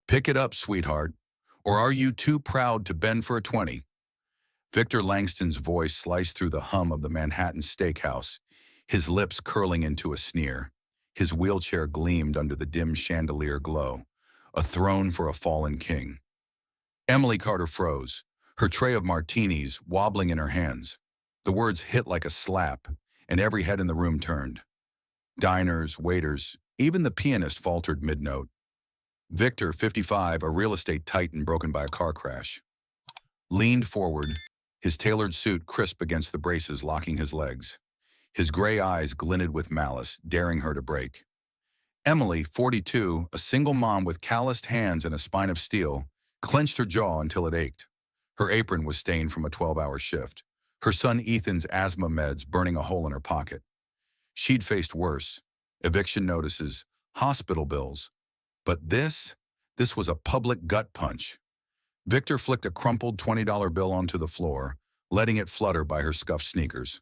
Pick it up, sweetheart. Or are you too proud to bend for a 20? Victor Langston's voice sliced through the hum of the Manhattan steakhouse, his lips curling into a sneer. His wheelchair gleamed under the dim chandelier glow, a throne for a fallen king. Emily Carter froze, her tray of martinis wobbling in her hands. The words hit like a slap, and every head in the room turned. Diners, waiters, even the pianist faltered mid-note. Victor, 55, a real estate titan broken by a car crash, leaned forward, his tailored suit crisp against the braces locking his legs. His gray eyes glinted with malice, daring her to break. Emily, 42, a single mom with calloused hands and a spine of steel, clenched her jaw until it ached. Her apron was stained from a 12-hour shift, her son Ethan's asthma meds burning a hole in her pocket. She'd faced worse: eviction notices, hospital bills. But this was a public gut punch. Victor flicked a crumpled $20 bill onto the floor, letting it flutter by her scuffed sneakers.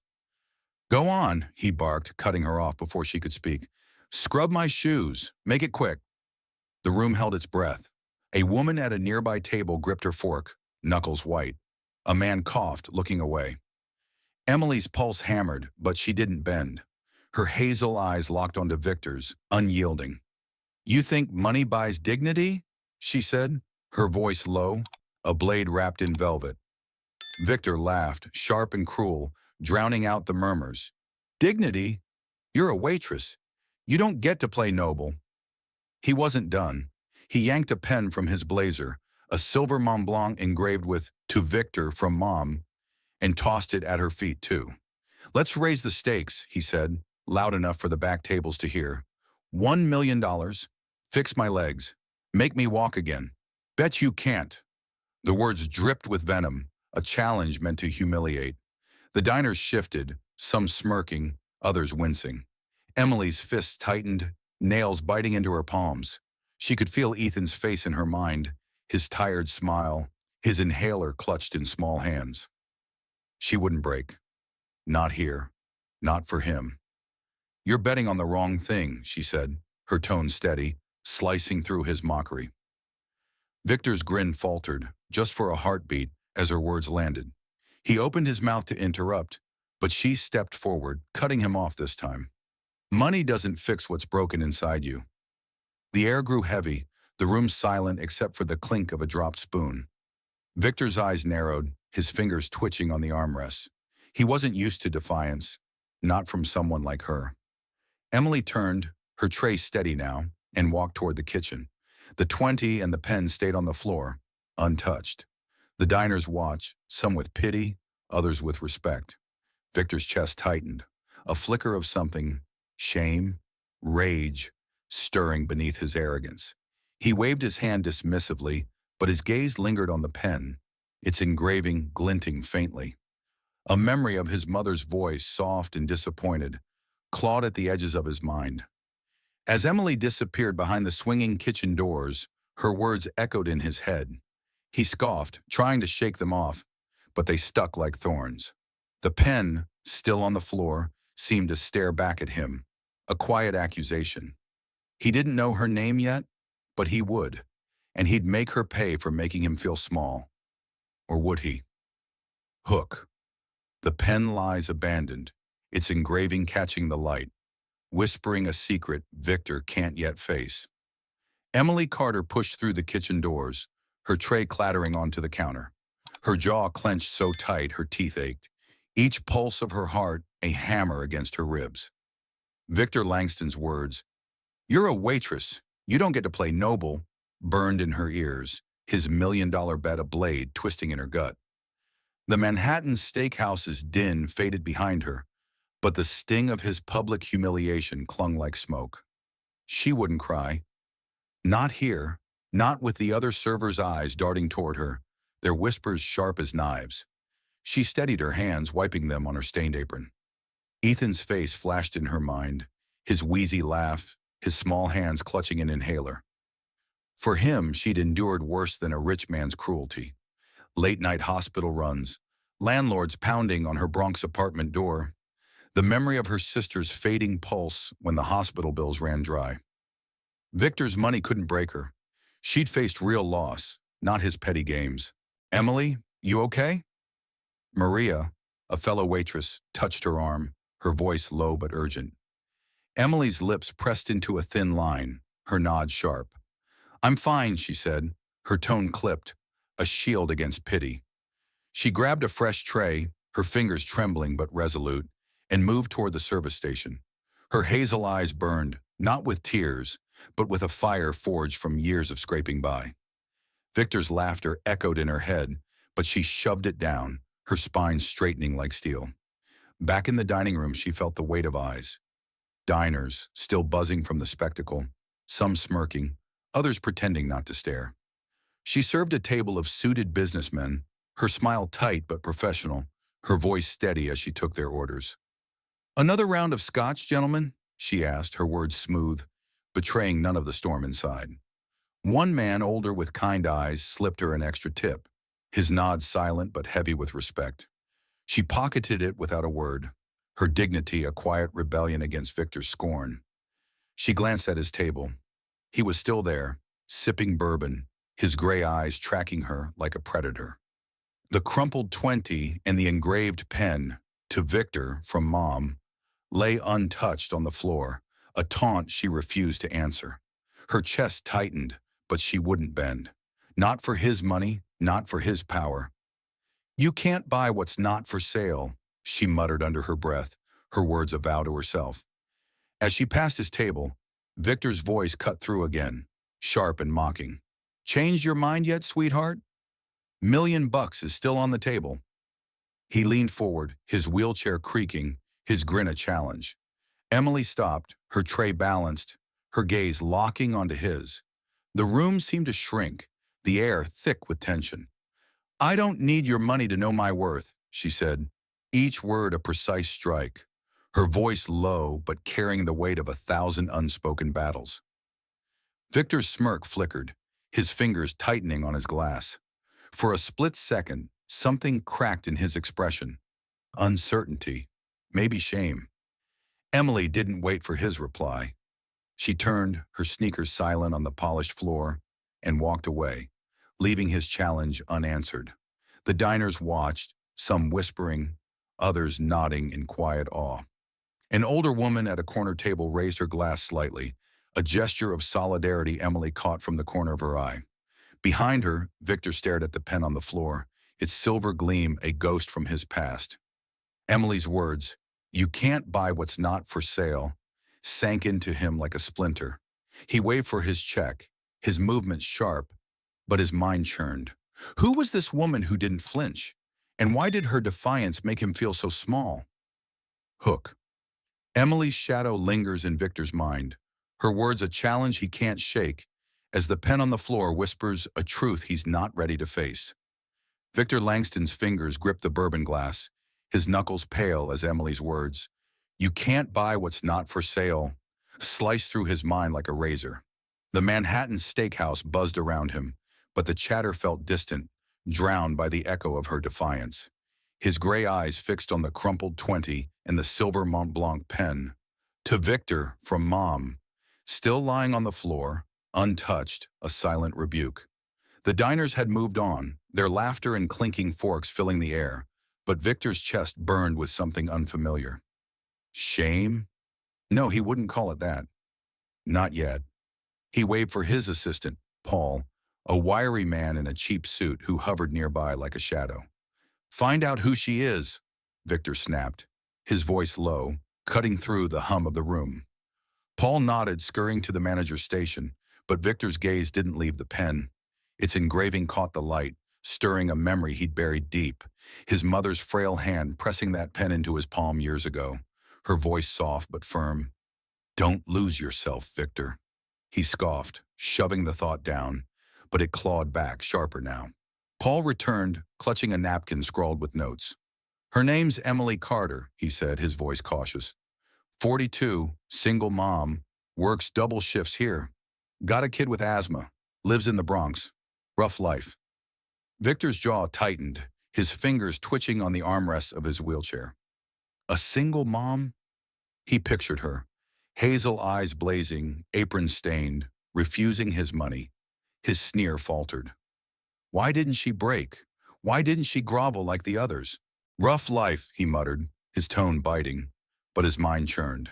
"Go on," he barked, cutting her off before she could speak. "Scrub my shoes. Make it quick." The room held its breath. A woman at a nearby table gripped her fork, knuckles white. A man coughed, looking away. Emily's pulse hammered, but she didn't bend. Her hazel eyes locked onto Victor's, unyielding. "You think money buys dignity?" she said, her voice low, a blade wrapped in velvet. Victor laughed, sharp and cruel, drowning out the murmurs. "Dignity? You're a waitress. You don't get to play noble." He wasn't done. He yanked a pen from his blazer, a silver Mont Blanc engraved with "To Victor from Mom," and tossed it at her feet too. "Let's raise the stakes," he said, loud enough for the back tables to hear. $1 million. Fix my legs. Make me walk again. Bet you can't. The words dripped with venom, a challenge meant to humiliate. The diners shifted, some smirking, others wincing. Emily's fists tightened, nails biting into her palms. She could feel Ethan's face in her mind, his tired smile, his inhaler clutched in small hands. She wouldn't break. Not here. Not for him. "You're betting on the wrong thing," she said, her tone steady, slicing through his mockery. Victor's grin faltered, just for a heartbeat, as her words landed. He opened his mouth to interrupt, but she stepped forward, cutting him off this time. "Money doesn't fix what's broken inside you." The air grew heavy, the room silent except for the clink of a dropped spoon. Victor's eyes narrowed, his fingers twitching on the armrests. He wasn't used to defiance, not from someone like her. Emily turned, her tray steady now, and walked toward the kitchen. The 20 and the pen stayed on the floor, untouched. The diners watched, some with pity, others with respect. Victor's chest tightened, a flicker of something, shame, rage, stirring beneath his arrogance. He waved his hand dismissively, but his gaze lingered on the pen, its engraving glinting faintly. A memory of his mother's voice, soft and disappointed, clawed at the edges of his mind. As Emily disappeared behind the swinging kitchen doors, her words echoed in his head. He scoffed, trying to shake them off, but they stuck like thorns. The pen, still on the floor, seemed to stare back at him, a quiet accusation. He didn't know her name yet, but he would, and he'd make her pay for making him feel small. Or would he? Hook. The pen lies abandoned, its engraving catching the light, whispering a secret Victor can't yet face. Emily Carter pushed through the kitchen doors, her tray clattering onto the counter. Her jaw clenched so tight her teeth ached, each pulse of her heart a hammer against her ribs. Victor Langston's words, "You're a waitress, you don't get to play noble," burned in her ears, his $1 million bet a blade twisting in her gut. The Manhattan steakhouse's din faded behind her, but the sting of his public humiliation clung like smoke. She wouldn't cry. Not here, not with the other servers' eyes darting toward her, their whispers sharp as knives. She steadied her hands, wiping them on her stained apron. Ethan's face flashed in her mind, his wheezy laugh, his small hands clutching an inhaler. For him, she'd endured worse than a rich man's cruelty. Late-night hospital runs, landlords pounding on her Bronx apartment door, the memory of her sister's fading pulse when the hospital bills ran dry. Victor's money couldn't break her. She'd faced real loss, not his petty games. "Emily, you okay?" Maria, a fellow waitress, touched her arm, her voice low but urgent. Emily's lips pressed into a thin line, her nod sharp. "I'm fine," she said, her tone clipped, a shield against pity. She grabbed a fresh tray, her fingers trembling but resolute, and moved toward the service station. Her hazel eyes burned, not with tears, but with a fire forged from years of scraping by. Victor's laughter echoed in her head, but she shoved it down, her spine straightening like steel. Back in the dining room, she felt the weight of eyes. Diners, still buzzing from the spectacle, some smirking, others pretending not to stare. She served a table of suited businessmen, her smile tight but professional, her voice steady as she took their orders. "Another round of scotch, gentlemen?" she asked, her words smooth, betraying none of the storm inside. One man, older with kind eyes, slipped her an extra tip, his nod silent but heavy with respect. She pocketed it without a word, her dignity a quiet rebellion against Victor's scorn. She glanced at his table. He was still there, sipping bourbon, his gray eyes tracking her like a predator. The crumpled 20 and the engraved pen, "To Victor, from Mom," lay untouched on the floor, a taunt she refused to answer. Her chest tightened, but she wouldn't bend. Not for his money, not for his power. "You can't buy what's not for sale," she muttered under her breath, her words a vow to herself. As she passed his table, Victor's voice cut through again, sharp and mocking. "Changed your mind yet, sweetheart? $1,000,000 is still on the table." He leaned forward, his wheelchair creaking, his grin a challenge. Emily stopped, her tray balanced, her gaze locking onto his. The room seemed to shrink, the air thick with tension. "I don't need your money to know my worth," she said, each word a precise strike, her voice low but carrying the weight of 1,000 unspoken battles. Victor's smirk flickered, his fingers tightening on his glass. For a split second, something cracked in his expression. Uncertainty, maybe shame. Emily didn't wait for his reply. She turned, her sneakers silent on the polished floor, and walked away, leaving his challenge unanswered. The diners watched, some whispering, others nodding in quiet awe. An older woman at a corner table raised her glass slightly, a gesture of solidarity Emily caught from the corner of her eye. Behind her, Victor stared at the pen on the floor, its silver gleam a ghost from his past. Emily's words, "You can't buy what's not for sale," sank into him like a splinter. He waved for his check, his movements sharp, but his mind churned. Who was this woman who didn't flinch? And why did her defiance make him feel so small? Hook. Emily's shadow lingers in Victor's mind, her words a challenge he can't shake, as the pen on the floor whispers a truth he's not ready to face. Victor Langston's fingers grip the bourbon glass, his knuckles pale as Emily's words, "You can't buy what's not for sale," sliced through his mind like a razor. The Manhattan steakhouse buzzed around him, but the chatter felt distant, drowned by the echo of her defiance. His gray eyes fixed on the crumpled 20 and the silver Mont Blanc pen. "To Victor, from Mom," still lying on the floor, untouched, a silent rebuke. The diners had moved on, their laughter and clinking forks filling the air, but Victor's chest burned with something unfamiliar. Shame? No, he wouldn't call it that. Not yet. He waved for his assistant, Paul, a wiry man in a cheap suit who hovered nearby like a shadow. "Find out who she is," Victor snapped, his voice low, cutting through the hum of the room. Paul nodded, scurrying to the manager's station, but Victor's gaze didn't leave the pen. Its engraving caught the light, stirring a memory he'd buried deep, his mother's frail hand pressing that pen into his palm years ago, her voice soft but firm. "Don't lose yourself, Victor," he scoffed, shoving the thought down, but it clawed back, sharper now. Paul returned, clutching a napkin scrawled with notes. "Her name's Emily Carter," he said, his voice cautious. 42, single mom, works double shifts here. Got a kid with asthma, lives in the Bronx. Rough life." Victor's jaw tightened, his fingers twitching on the armrests of his wheelchair. A single mom? He pictured her, hazel eyes blazing, apron stained, refusing his money. His sneer faltered. Why didn't she break? Why didn't she grovel like the others? Rough life, he muttered, his tone biting, but his mind churned.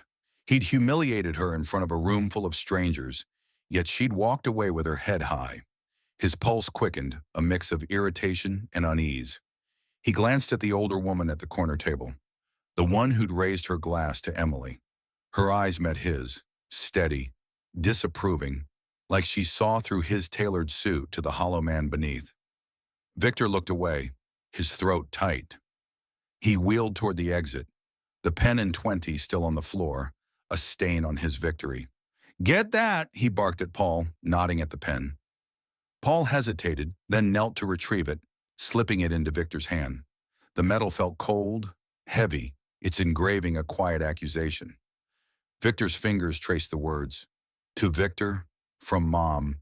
He'd humiliated her in front of a room full of strangers, yet she'd walked away with her head high. His pulse quickened, a mix of irritation and unease. He glanced at the older woman at the corner table, the one who'd raised her glass to Emily. Her eyes met his, steady, disapproving, like she saw through his tailored suit to the hollow man beneath. Victor looked away, his throat tight. He wheeled toward the exit, the pen and 20 still on the floor, a stain on his victory. Get that, he barked at Paul, nodding at the pen. Paul hesitated, then knelt to retrieve it, slipping it into Victor's hand. The metal felt cold, heavy, its engraving a quiet accusation. Victor's fingers traced the words, "To Victor, from Mom,"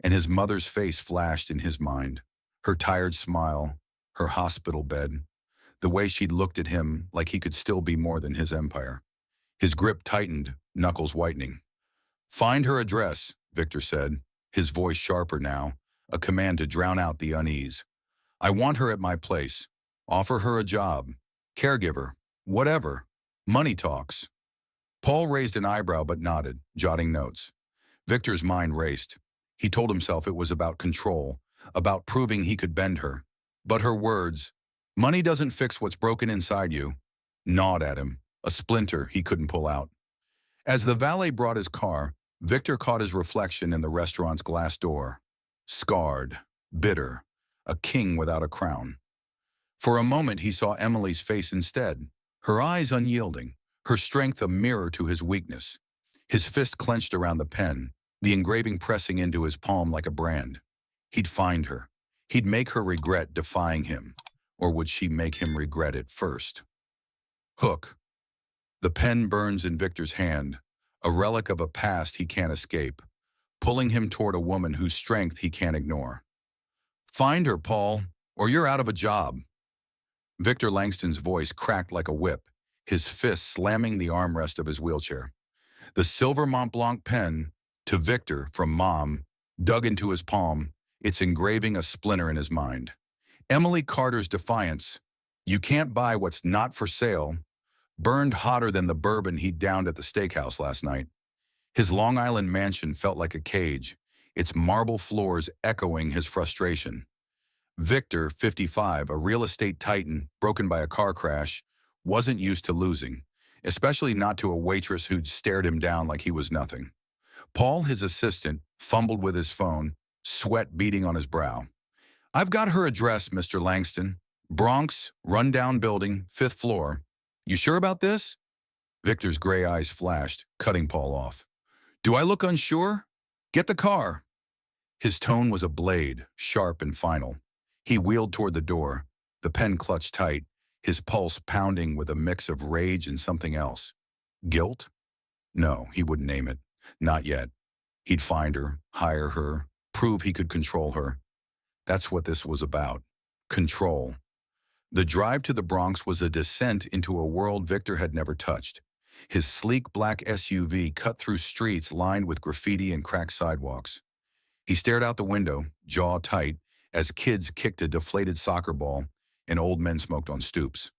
and his mother's face flashed in his mind. Her tired smile, her hospital bed, the way she'd looked at him like he could still be more than his empire. His grip tightened, knuckles whitening. "Find her address," Victor said, his voice sharper now, a command to drown out the unease. "I want her at my place. Offer her a job. Caregiver. Whatever. Money talks." Paul raised an eyebrow but nodded, jotting notes. Victor's mind raced. He told himself it was about control, about proving he could bend her. But her words, "Money doesn't fix what's broken inside you," gnawed at him, a splinter he couldn't pull out. As the valet brought his car, Victor caught his reflection in the restaurant's glass door. Scarred, bitter, a king without a crown. For a moment he saw Emily's face instead, her eyes unyielding, her strength a mirror to his weakness. His fist clenched around the pen, the engraving pressing into his palm like a brand. He'd find her. He'd make her regret defying him. Or would she make him regret it first? Hook. The pen burns in Victor's hand, a relic of a past he can't escape, pulling him toward a woman whose strength he can't ignore. "Find her, Paul, or you're out of a job." Victor Langston's voice cracked like a whip, his fist slamming the armrest of his wheelchair. The silver Mont Blanc pen, "To Victor, from Mom," dug into his palm, its engraving a splinter in his mind. Emily Carter's defiance, "You can't buy what's not for sale," burned hotter than the bourbon he'd downed at the steakhouse last night. His Long Island mansion felt like a cage, its marble floors echoing his frustration. Victor, 55, a real estate titan broken by a car crash, wasn't used to losing, especially not to a waitress who'd stared him down like he was nothing. Paul, his assistant, fumbled with his phone, sweat beading on his brow. "I've got her address, Mr. Langston. Bronx, rundown building, 5th floor. You sure about this?" Victor's gray eyes flashed, cutting Paul off. "Do I look unsure? Get the car." His tone was a blade, sharp and final. He wheeled toward the door, the pen clutched tight, his pulse pounding with a mix of rage and something else. Guilt? No, he wouldn't name it. Not yet. He'd find her, hire her, prove he could control her. That's what this was about. Control. The drive to the Bronx was a descent into a world Victor had never touched. His sleek black SUV cut through streets lined with graffiti and cracked sidewalks. He stared out the window, jaw tight, as kids kicked a deflated soccer ball and old men smoked on stoops.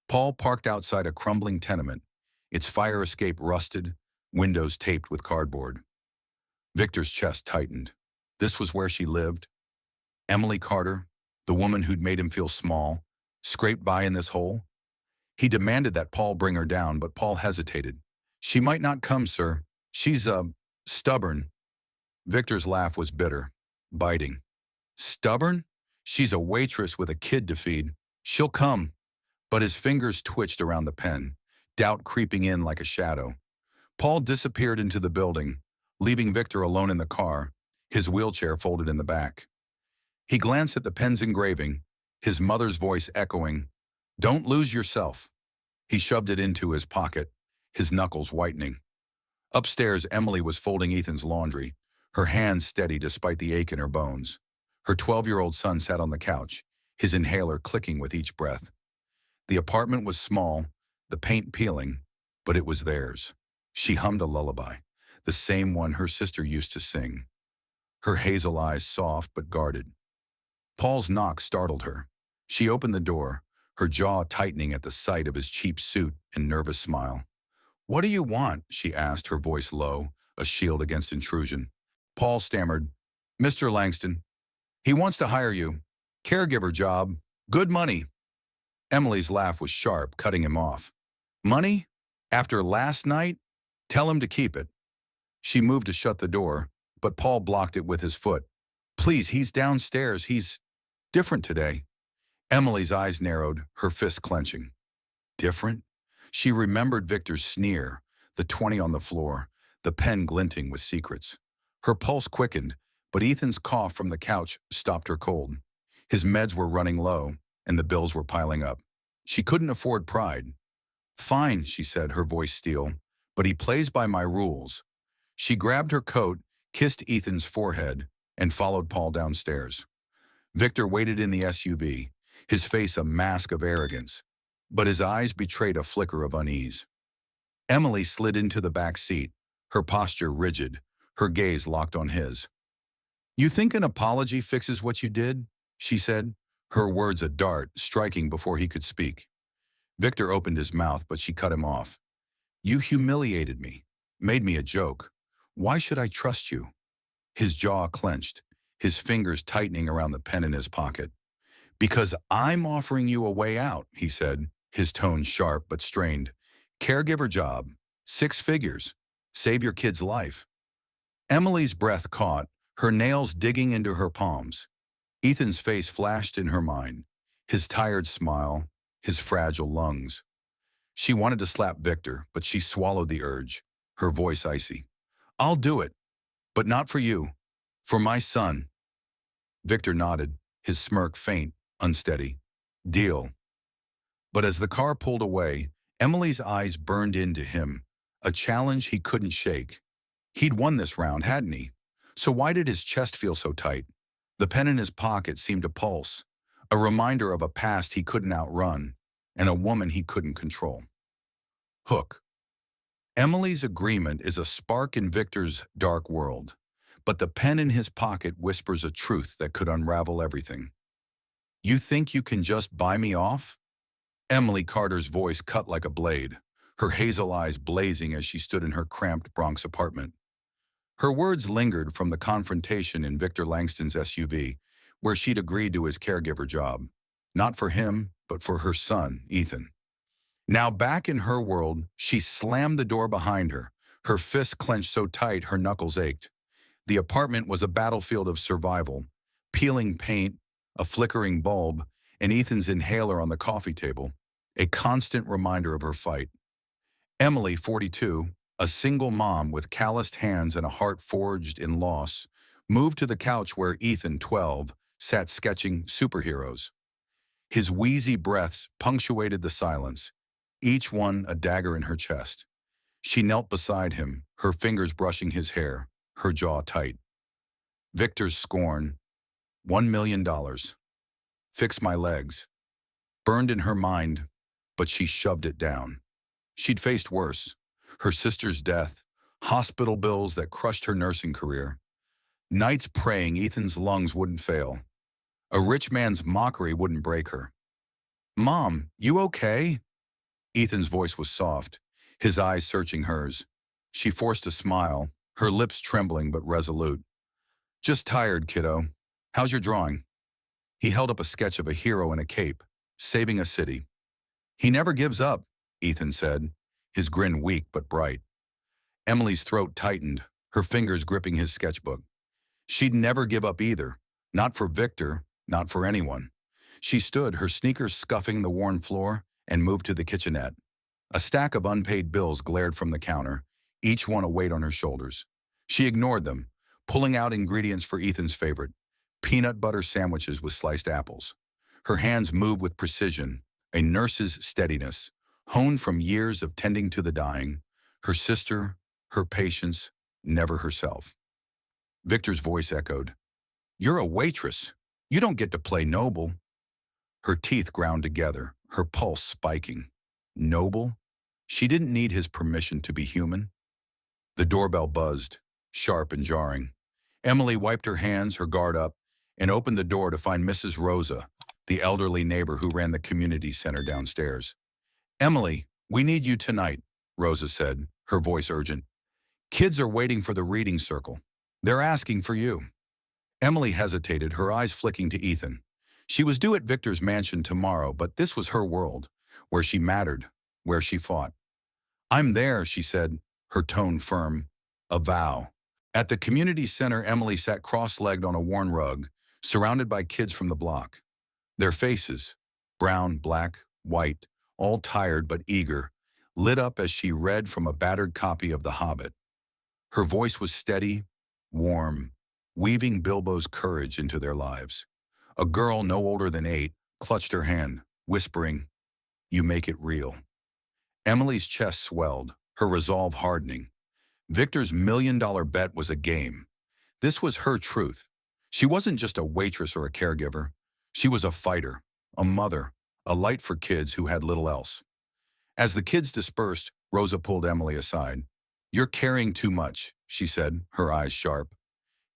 Paul parked outside a crumbling tenement, its fire escape rusted, windows taped with cardboard. Victor's chest tightened. This was where she lived. Emily Carter, the woman who'd made him feel small, scraped by in this hole. He demanded that Paul bring her down, but Paul hesitated. "She might not come, sir. She's, stubborn." Victor's laugh was bitter, biting. "Stubborn? She's a waitress with a kid to feed. She'll come." But his fingers twitched around the pen, doubt creeping in like a shadow. Paul disappeared into the building, leaving Victor alone in the car, his wheelchair folded in the back. He glanced at the pen's engraving, his mother's voice echoing, "Don't lose yourself." He shoved it into his pocket, his knuckles whitening. Upstairs, Emily was folding Ethan's laundry, her hands steady despite the ache in her bones. Her 12-year-old son sat on the couch, his inhaler clicking with each breath. The apartment was small, the paint peeling, but it was theirs. She hummed a lullaby, the same one her sister used to sing. her hazel eyes soft but guarded. Paul's knock startled her. She opened the door, her jaw tightening at the sight of his cheap suit and nervous smile. "What do you want?" she asked, her voice low, a shield against intrusion. Paul stammered, "Mr. Langston, he wants to hire you. Caregiver job. Good money." Emily's laugh was sharp, cutting him off. "Money? After last night? Tell him to keep it." She moved to shut the door, but Paul blocked it with his foot. "Please, he's downstairs. He's different today." Emily's eyes narrowed, her fists clenching. Different? She remembered Victor's sneer, the 20 on the floor, the pen glinting with secrets. Her pulse quickened, but Ethan's cough from the couch stopped her cold. His meds were running low, and the bills were piling up. She couldn't afford pride. "Fine," she said, her voice steel, "but he plays by my rules." She grabbed her coat, kissed Ethan's forehead, and followed Paul downstairs. Victor waited in the SUV, his face a mask of arrogance, but his eyes betrayed a flicker of unease. Emily slid into the back seat, her posture rigid, her gaze locked on his. "You think an apology fixes what you did?" she said, her words a dart, striking before he could speak. Victor opened his mouth, but she cut him off. "You humiliated me, made me a joke. Why should I trust you?" His jaw clenched, his fingers tightening around the pen in his pocket. "Because I'm offering you a way out," he said, his tone sharp but strained. "Caregiver job, 6 figures, save your kid's life." Emily's breath caught, her nails digging into her palms. Ethan's face flashed in her mind, his tired smile, his fragile lungs. She wanted to slap Victor, but she swallowed the urge, her voice icy. "I'll do it, but not for you, for my son." Victor nodded, his smirk faint, unsteady. "Deal." But as the car pulled away, Emily's eyes burned into him, a challenge he couldn't shake. He'd won this round, hadn't he? So why did his chest feel so tight? The pen in his pocket seemed to pulse, a reminder of a past he couldn't outrun, and a woman he couldn't control. Hook. Emily's agreement is a spark in Victor's dark world, but the pen in his pocket whispers a truth that could unravel everything. "You think you can just buy me off?" Emily Carter's voice cut like a blade, her hazel eyes blazing as she stood in her cramped Bronx apartment. Her words lingered from the confrontation in Victor Langston's SUV, where she'd agreed to his caregiver job. Not for him, but for her son, Ethan. Now back in her world, she slammed the door behind her, her fists clenched so tight her knuckles ached. The apartment was a battlefield of survival, peeling paint, a flickering bulb, and Ethan's inhaler on the coffee table, a constant reminder of her fight. Emily, 42, a single mom with calloused hands and a heart forged in loss, moved to the couch where Ethan, 12, sat sketching superheroes. His wheezy breaths punctuated the silence, each one a dagger in her chest. She knelt beside him, her fingers brushing his hair, her jaw tight. Victor's scorn, $1 million. Fix my legs. Burned in her mind, but she shoved it down. She'd faced worse. Her sister's death, hospital bills that crushed her nursing career. Nights praying Ethan's lungs wouldn't fail. A rich man's mockery wouldn't break her. "Mom, you okay?" Ethan's voice was soft, his eyes searching hers. She forced a smile, her lips trembling but resolute. "Just tired, kiddo. How's your drawing?" He held up a sketch of a hero in a cape, saving a city. "He never gives up," Ethan said, his grin weak but bright. Emily's throat tightened, her fingers gripping his sketchbook. She'd never give up either, not for Victor, not for anyone. She stood, her sneakers scuffing the worn floor, and moved to the kitchenette. A stack of unpaid bills glared from the counter, each one a weight on her shoulders. She ignored them, pulling out ingredients for Ethan's favorite, peanut butter sandwiches with sliced apples. Her hands moved with precision, a nurse's steadiness, honed from years of tending to the dying, her sister, her patients, never herself. Victor's voice echoed, "You're a waitress. You don't get to play noble." Her teeth ground together, her pulse spiking. Noble? She didn't need his permission to be human. The doorbell buzzed, sharp and jarring. Emily wiped her hands, her guard up, and opened the door to find Mrs. Rosa, the elderly neighbor who ran the community center downstairs. "Emily, we need you tonight," Rosa said, her voice urgent. "Kids are waiting for the reading circle. They're asking for you." Emily hesitated, her eyes flicking to Ethan. She was due at Victor's mansion tomorrow, but this was her world, where she mattered, where she fought. "I'm there," she said, her tone firm. A vow. At the community center, Emily sat cross-legged on a worn rug, surrounded by kids from the block. Their faces, brown, black, white, all tired but eager, lit up as she read from a battered copy of The Hobbit. Her voice was steady, warm, weaving Bilbo's courage into their lives. A girl no older than 8 clutched her hand, whispering, "You make it real." Emily's chest swelled, her resolve hardening. Victor's $1 million bet was a game. This was her truth. She wasn't just a waitress or a caregiver. She was a fighter, a mother, a light for kids who had little else. As the kids dispersed, Rosa pulled Emily aside. "You're carrying too much," she said, her eyes sharp.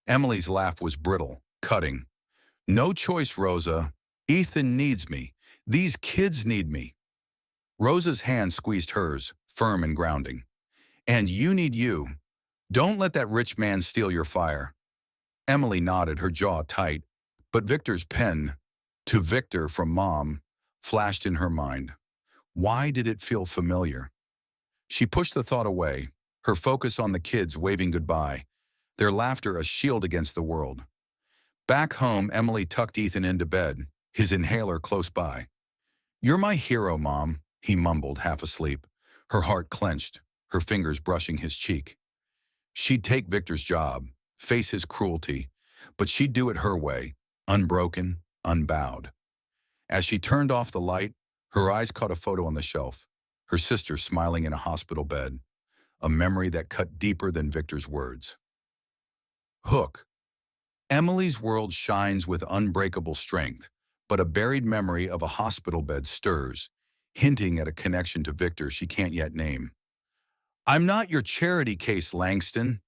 Emily's laugh was brittle, cutting. "No choice, Rosa. Ethan needs me. These kids need me." Rosa's hand squeezed hers, firm and grounding. "And you need you. Don't let that rich man steal your fire." Emily nodded, her jaw tight, but Victor's pen, "To Victor from Mom," flashed in her mind. Why did it feel familiar? She pushed the thought away, her focus on the kids waving goodbye, their laughter a shield against the world. Back home, Emily tucked Ethan into bed, his inhaler close by. "You're my hero, Mom," he mumbled, half asleep, her heart clenched, her fingers brushing his cheek. She'd take Victor's job, face his cruelty, but she'd do it her way, unbroken, unbowed. As she turned off the light, her eyes caught a photo on the shelf, her sister smiling in a hospital bed, a memory that cut deeper than Victor's words. Hook. Emily's world shines with unbreakable strength, but a buried memory of a hospital bed stirs, hinting at a connection to Victor she can't yet name. "I'm not your charity case, Langston."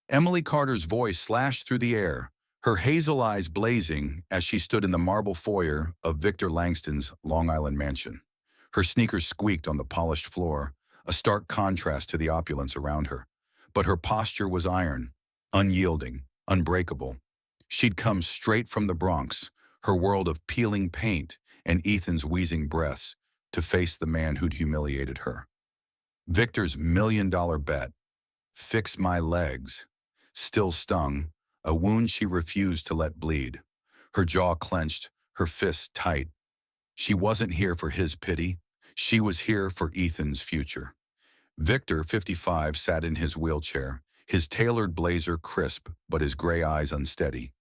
Emily Carter's voice slashed through the air, her hazel eyes blazing as she stood in the marble foyer of Victor Langston's Long Island mansion. Her sneakers squeaked on the polished floor, a stark contrast to the opulence around her. But her posture was iron, unyielding, unbreakable. She'd come straight from the Bronx, her world of peeling paint and Ethan's wheezing breaths, to face the man who'd humiliated her. Victor's $1 million bet. "Fix my legs." Still stung, a wound she refused to let bleed. Her jaw clenched, her fists tight. She wasn't here for his pity. She was here for Ethan's future. Victor, 55, sat in his wheelchair, his tailored blazer crisp but his gray eyes unsteady.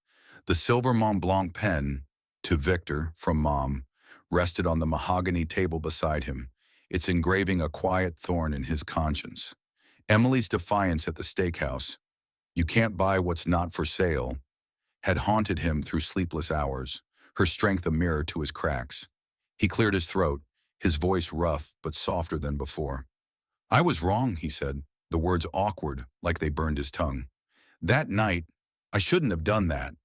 The silver Mont Blanc pen, "To Victor from Mom," rested on the mahogany table beside him, its engraving a quiet thorn in his conscience. Emily's defiance at the steakhouse, "You can't buy what's not for sale," had haunted him through sleepless hours, her strength a mirror to his cracks. He cleared his throat, his voice rough but softer than before. "I was wrong," he said, the words awkward, like they burned his tongue. "That night, I shouldn't have done that."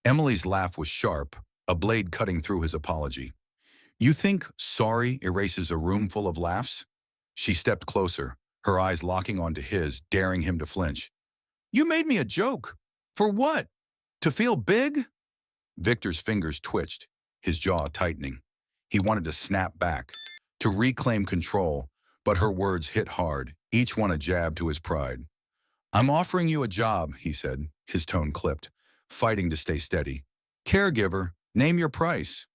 Emily's laugh was sharp, a blade cutting through his apology. "You think sorry erases a room full of laughs?" She stepped closer, her eyes locking onto his, daring him to flinch. "You made me a joke. For what? To feel big?" Victor's fingers twitched, his jaw tightening. He wanted to snap back, to reclaim control, but her words hit hard, each one a jab to his pride. "I'm offering you a job," he said, his tone clipped, fighting to stay steady. "Caregiver, name your price."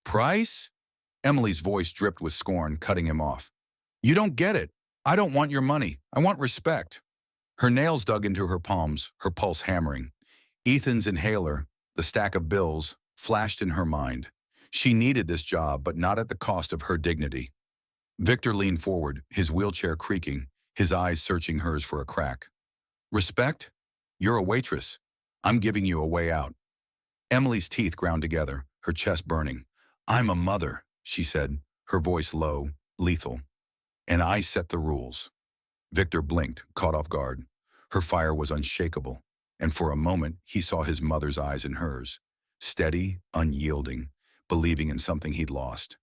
"Price?" Emily's voice dripped with scorn, cutting him off. "You don't get it. I don't want your money. I want respect." Her nails dug into her palms, her pulse hammering. Ethan's inhaler, the stack of bills, flashed in her mind. She needed this job, but not at the cost of her dignity. Victor leaned forward, his wheelchair creaking, his eyes searching hers for a crack. "Respect? You're a waitress. I'm giving you a way out." Emily's teeth ground together, her chest burning. "I'm a mother," she said, her voice low, lethal. "And I set the rules." Victor blinked, caught off guard. Her fire was unshakable. and for a moment he saw his mother's eyes in hers, steady, unyielding, believing in something he'd lost.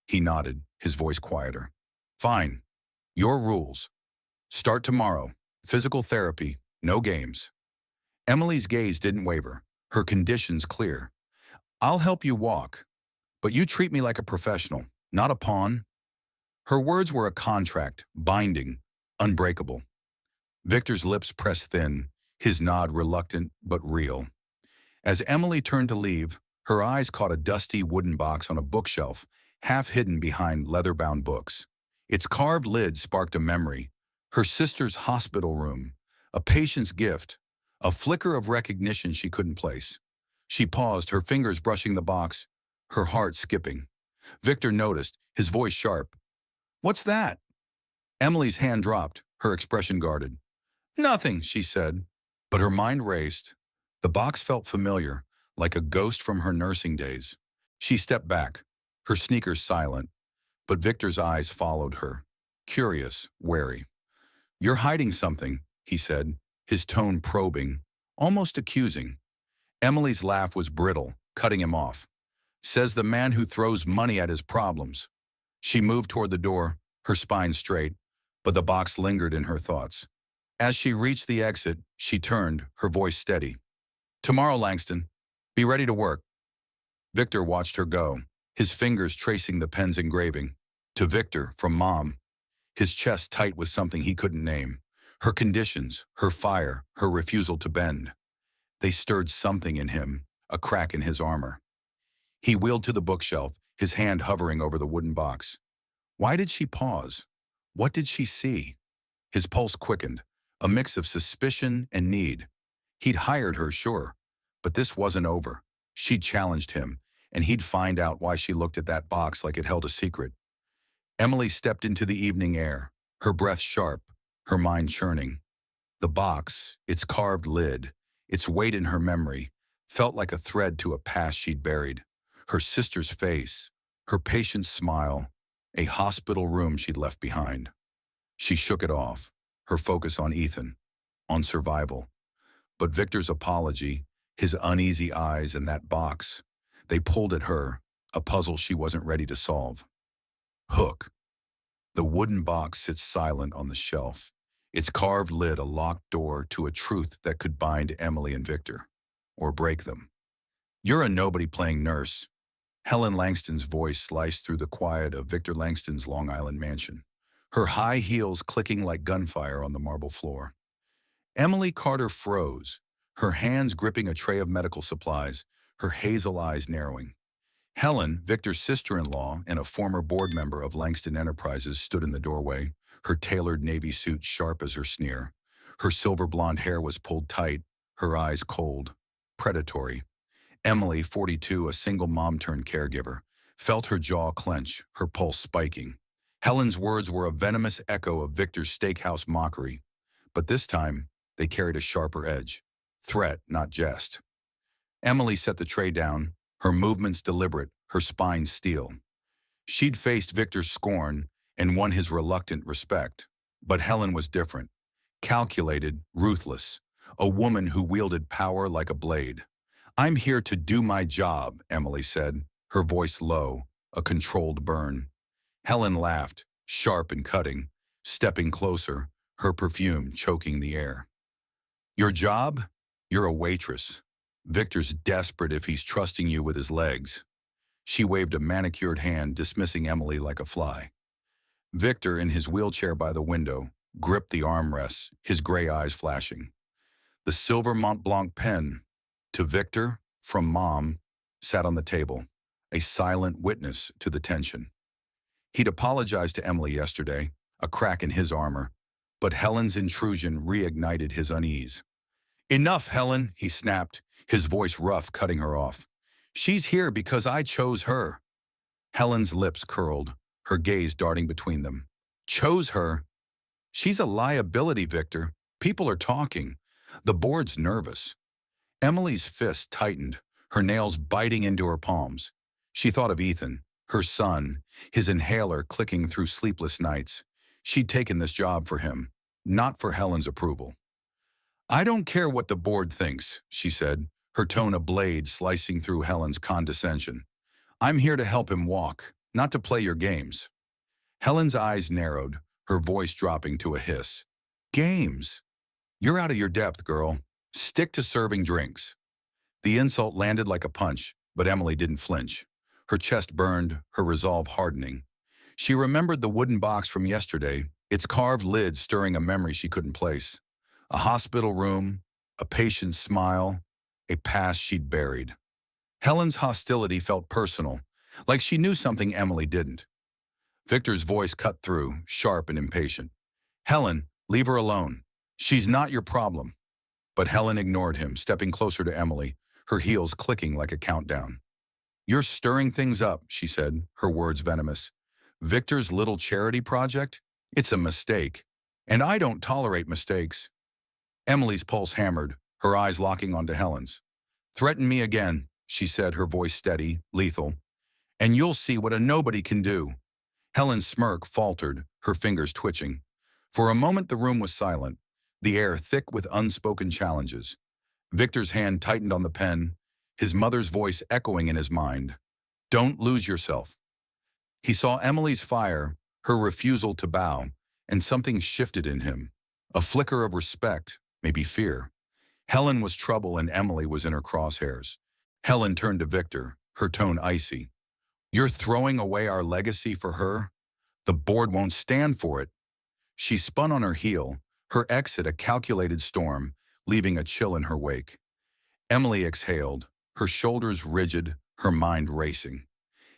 He nodded, his voice quieter. Fine. Your rules. Start tomorrow. Physical therapy, no games. Emily's gaze didn't waver, her conditions clear. I'll help you walk, but you treat me like a professional, not a pawn. Her words were a contract, binding, unbreakable. Victor's lips pressed thin, his nod reluctant but real. As Emily turned to leave, her eyes caught a dusty wooden box on a bookshelf, half hidden behind leather-bound books. Its carved lid sparked a memory, her sister's hospital room, a patient's gift, a flicker of recognition she couldn't place. She paused, her fingers brushing the box, her heart skipping. Victor noticed, his voice sharp. What's that? Emily's hand dropped, her expression guarded. Nothing, she said, but her mind raced. The box felt familiar, like a ghost from her nursing days. She stepped back, her sneakers silent, but Victor's eyes followed her, curious, wary. You're hiding something, he said, his tone probing, almost accusing. Emily's laugh was brittle, cutting him off. Says the man who throws money at his problems. She moved toward the door, her spine straight, but the box lingered in her thoughts. As she reached the exit, she turned, her voice steady. Tomorrow, Langston. Be ready to work. Victor watched her go, his fingers tracing the pen's engraving. To Victor, from Mom. His chest tight with something he couldn't name. Her conditions, her fire, her refusal to bend. They stirred something in him, a crack in his armor. He wheeled to the bookshelf, his hand hovering over the wooden box. Why did she pause? What did she see? His pulse quickened, a mix of suspicion and need. He'd hired her, sure, but this wasn't over. She'd challenged him, and he'd find out why she looked at that box like it held a secret. Emily stepped into the evening air, her breath sharp, her mind churning. The box, its carved lid, its weight in her memory, felt like a thread to a past she'd buried. Her sister's face, her patient's smile, a hospital room she'd left behind. She shook it off, her focus on Ethan, on survival. But Victor's apology, his uneasy eyes, and that box, they pulled at her, a puzzle she wasn't ready to solve. Hook. The wooden box sits silent on the shelf, its carved lid a locked door to a truth that could bind Emily and Victor, or break them. You're a nobody playing nurse. Helen Langston's voice sliced through the quiet of Victor Langston's Long Island mansion, her high heels clicking like gunfire on the marble floor. Emily Carter froze, her hands gripping a tray of medical supplies, her hazel eyes narrowing. Helen, Victor's sister-in-law and a former board member of Langston Enterprises, stood in the doorway, her tailored navy suit sharp as her sneer. Her silver blonde hair was pulled tight, her eyes cold, predatory. Emily, 42, a single mom-turned-caregiver, felt her jaw clench, her pulse spiking. Helen's words were a venomous echo of Victor's steakhouse mockery, but this time they carried a sharper edge. Threat, not jest. Emily set the tray down, her movements deliberate, her spine steel. She'd faced Victor's scorn and won his reluctant respect. But Helen was different. Calculated, ruthless. A woman who wielded power like a blade. I'm here to do my job, Emily said, her voice low, a controlled burn. Helen laughed, sharp and cutting, stepping closer, her perfume choking the air. Your job? You're a waitress. Victor's desperate if he's trusting you with his legs. She waved a manicured hand, dismissing Emily like a fly. Victor, in his wheelchair by the window, gripped the armrests, his gray eyes flashing. The silver Mont Blanc pen, to Victor, from Mom, sat on the table, a silent witness to the tension. He'd apologized to Emily yesterday, a crack in his armor, but Helen's intrusion reignited his unease. Enough, Helen, he snapped, his voice rough, cutting her off. She's here because I chose her. Helen's lips curled, her gaze darting between them. Chose her? She's a liability, Victor. People are talking. The board's nervous. Emily's fist tightened, her nails biting into her palms. She thought of Ethan, her son, his inhaler clicking through sleepless nights. She'd taken this job for him, not for Helen's approval. I don't care what the board thinks, she said, her tone a blade slicing through Helen's condescension. I'm here to help him walk, not to play your games. Helen's eyes narrowed, her voice dropping to a hiss. Games? You're out of your depth, girl. Stick to serving drinks. The insult landed like a punch, but Emily didn't flinch. Her chest burned, her resolve hardening. She remembered the wooden box from yesterday, its carved lid stirring a memory she couldn't place. A hospital room, a patient's smile, a past she'd buried. Helen's hostility felt personal, like she knew something Emily didn't. Victor's voice cut through, sharp and impatient. Helen, leave her alone. She's not your problem. But Helen ignored him, stepping closer to Emily, her heels clicking like a countdown. You're stirring things up, she said, her words venomous. Victor's little charity project? It's a mistake. And I don't tolerate mistakes. Emily's pulse hammered, her eyes locking onto Helen's. Threaten me again, she said, her voice steady, lethal. And you'll see what a nobody can do. Helen's smirk faltered, her fingers twitching. For a moment the room was silent, the air thick with unspoken challenges. Victor's hand tightened on the pen, his mother's voice echoing in his mind. Don't lose yourself. He saw Emily's fire, her refusal to bow, and something shifted in him. A flicker of respect, maybe fear. Helen was trouble and Emily was in her crosshairs. Helen turned to Victor, her tone icy. You're throwing away our legacy for her? The board won't stand for it. She spun on her heel, her exit a calculated storm, leaving a chill in her wake. Emily exhaled, her shoulders rigid, her mind racing.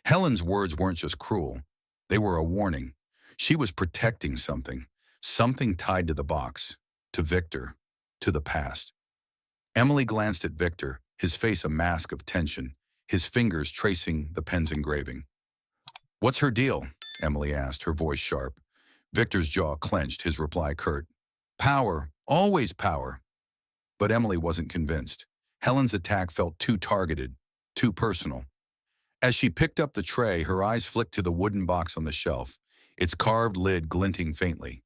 Helen's words weren't just cruel. They were a warning. She was protecting something, something tied to the box, to Victor, to the past. Emily glanced at Victor, his face a mask of tension, his fingers tracing the pen's engraving. What's her deal? Emily asked, her voice sharp. Victor's jaw clenched, his reply curt. Power, always power. But Emily wasn't convinced. Helen's attack felt too targeted, too personal. As she picked up the tray, her eyes flicked to the wooden box on the shelf, its carved lid glinting faintly.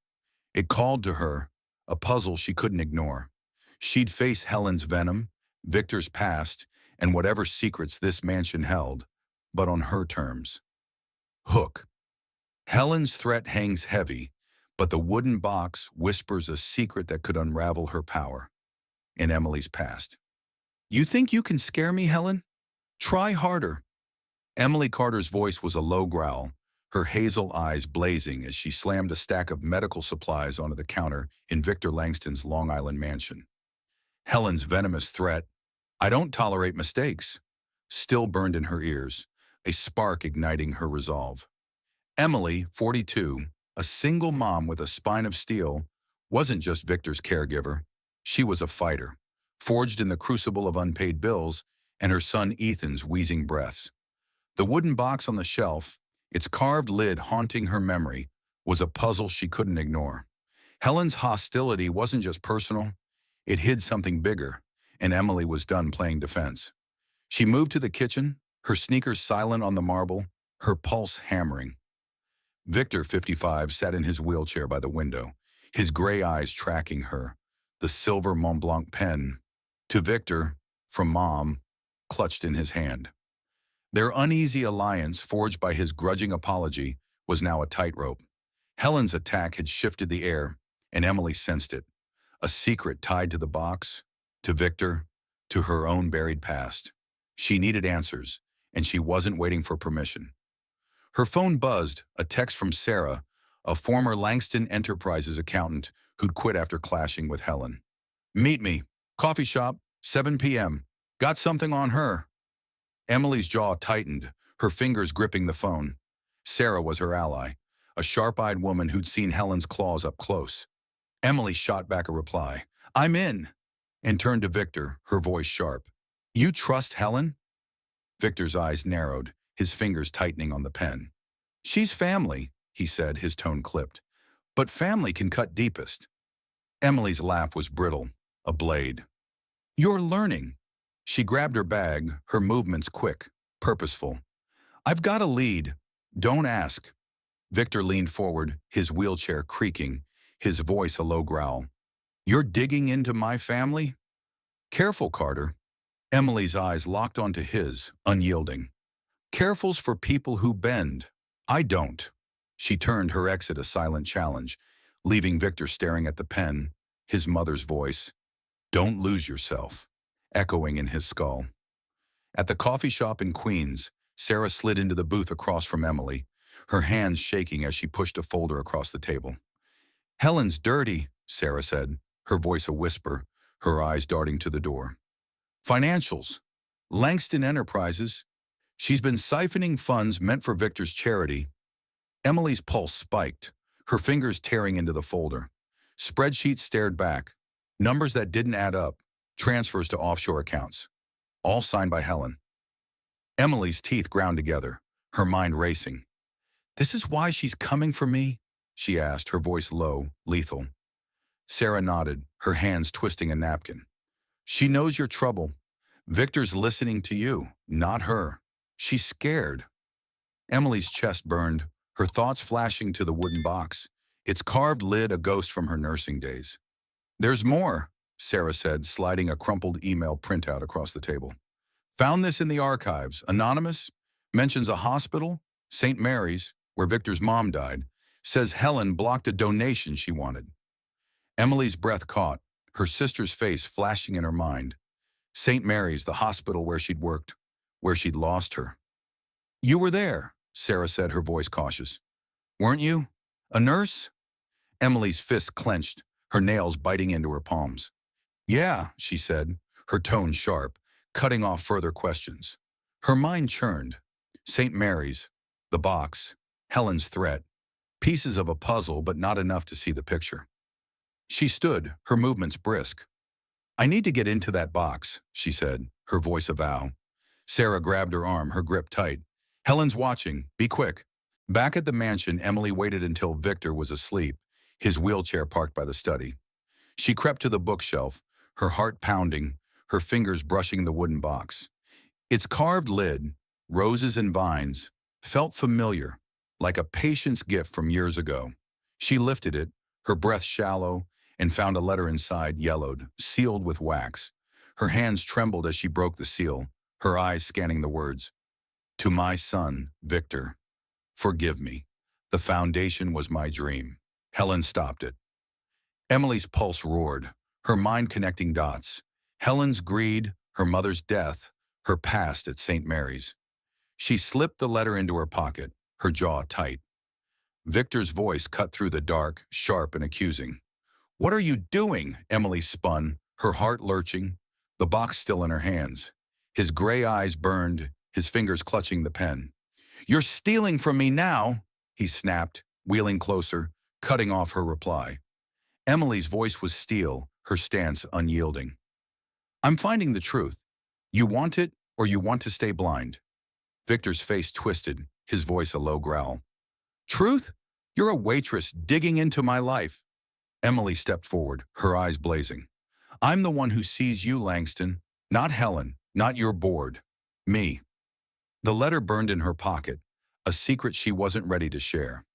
It called to her, a puzzle she couldn't ignore. She'd face Helen's venom, Victor's past, and whatever secrets this mansion held, but on her terms. Hook. Helen's threat hangs heavy, but the wooden box whispers a secret that could unravel her power. In Emily's past. You think you can scare me, Helen? Try harder. Emily Carter's voice was a low growl, her hazel eyes blazing as she slammed a stack of medical supplies onto the counter in Victor Langston's Long Island mansion. Helen's venomous threat, I don't tolerate mistakes, still burned in her ears, a spark igniting her resolve. Emily, 42, a single mom with a spine of steel, wasn't just Victor's caregiver. She was a fighter, forged in the crucible of unpaid bills and her son Ethan's wheezing breaths. The wooden box on the shelf, its carved lid haunting her memory, was a puzzle she couldn't ignore. Helen's hostility wasn't just personal, it hid something bigger, and Emily was done playing defense. She moved to the kitchen, her sneakers silent on the marble, her pulse hammering. Victor, 55, sat in his wheelchair by the window, his gray eyes tracking her, the silver Mont Blanc pen, to Victor, from Mom, clutched in his hand. Their uneasy alliance, forged by his grudging apology, was now a tightrope. Helen's attack had shifted the air, and Emily sensed it. A secret tied to the box, to Victor, to her own buried past. She needed answers, and she wasn't waiting for permission. Her phone buzzed, a text from Sarah, a former Langston Enterprises accountant who'd quit after clashing with Helen. Meet me. Coffee shop, 7 p.m. Got something on her. Emily's jaw tightened, her fingers gripping the phone. Sarah was her ally, a sharp-eyed woman who'd seen Helen's claws up close. Emily shot back a reply, I'm in, and turned to Victor, her voice sharp. You trust Helen? Victor's eyes narrowed, his fingers tightening on the pen. She's family, he said, his tone clipped. But family can cut deepest. Emily's laugh was brittle, a blade. You're learning. She grabbed her bag, her movements quick, purposeful. I've got a lead. Don't ask. Victor leaned forward, his wheelchair creaking, his voice a low growl. You're digging into my family? Careful, Carter. Emily's eyes locked onto his, unyielding. Careful's for people who bend. I don't. She turned her exit a silent challenge, leaving Victor staring at the pen, his mother's voice. Don't lose yourself, echoing in his skull. At the coffee shop in Queens, Sarah slid into the booth across from Emily, her hands shaking as she pushed a folder across the table. Helen's dirty, Sarah said, her voice a whisper, her eyes darting to the door. Financials. Langston Enterprises. She's been siphoning funds meant for Victor's charity. Emily's pulse spiked, her fingers tearing into the folder. Spreadsheets stared back. Numbers that didn't add up. Transfers to offshore accounts. All signed by Helen. Emily's teeth ground together, her mind racing. This is why she's coming for me? She asked, her voice low, lethal. Sarah nodded, her hands twisting a napkin. She knows your trouble. Victor's listening to you, not her. She's scared. Emily's chest burned, her thoughts flashing to the wooden box, its carved lid a ghost from her nursing days. There's more, Sarah said, sliding a crumpled email printout across the table. Found this in the archives. Anonymous. Mentions a hospital, St. Mary's, where Victor's mom died. Says Helen blocked a donation she wanted. Emily's breath caught, her sister's face flashing in her mind. St. Mary's, the hospital where she'd worked, where she'd lost her. You were there, Sarah said, her voice cautious. Weren't you? A nurse? Emily's fist clenched, her nails biting into her palms. Yeah, she said, her tone sharp, cutting off further questions. Her mind churned. St. Mary's, the box, Helen's threat, pieces of a puzzle but not enough to see the picture. She stood, her movements brisk. I need to get into that box, she said, her voice a vow. Sarah grabbed her arm, her grip tight. Helen's watching. Be quick. Back at the mansion, Emily waited until Victor was asleep, his wheelchair parked by the study. She crept to the bookshelf, her heart pounding, her fingers brushing the wooden box. Its carved lid, roses and vines, felt familiar, like a patient's gift from years ago. She lifted it, her breath shallow, and found a letter inside, yellowed, sealed with wax. Her hands trembled as she broke the seal, her eyes scanning the words. To my son, Victor. Forgive me. The foundation was my dream. Helen stopped it. Emily's pulse roared, her mind connecting dots. Helen's greed, her mother's death, her past at St. Mary's. She slipped the letter into her pocket, her jaw tight. Victor's voice cut through the dark, sharp and accusing. What are you doing? Emily spun, her heart lurching, the box still in her hands. His gray eyes burned, his fingers clutching the pen. You're stealing from me now, he snapped, wheeling closer, cutting off her reply. Emily's voice was steel, her stance unyielding. I'm finding the truth. You want it, or you want to stay blind. Victor's face twisted, his voice a low growl. Truth? You're a waitress digging into my life. Emily stepped forward, her eyes blazing. I'm the one who sees you, Langston. Not Helen, not your board. Me. The letter burned in her pocket, a secret she wasn't ready to share.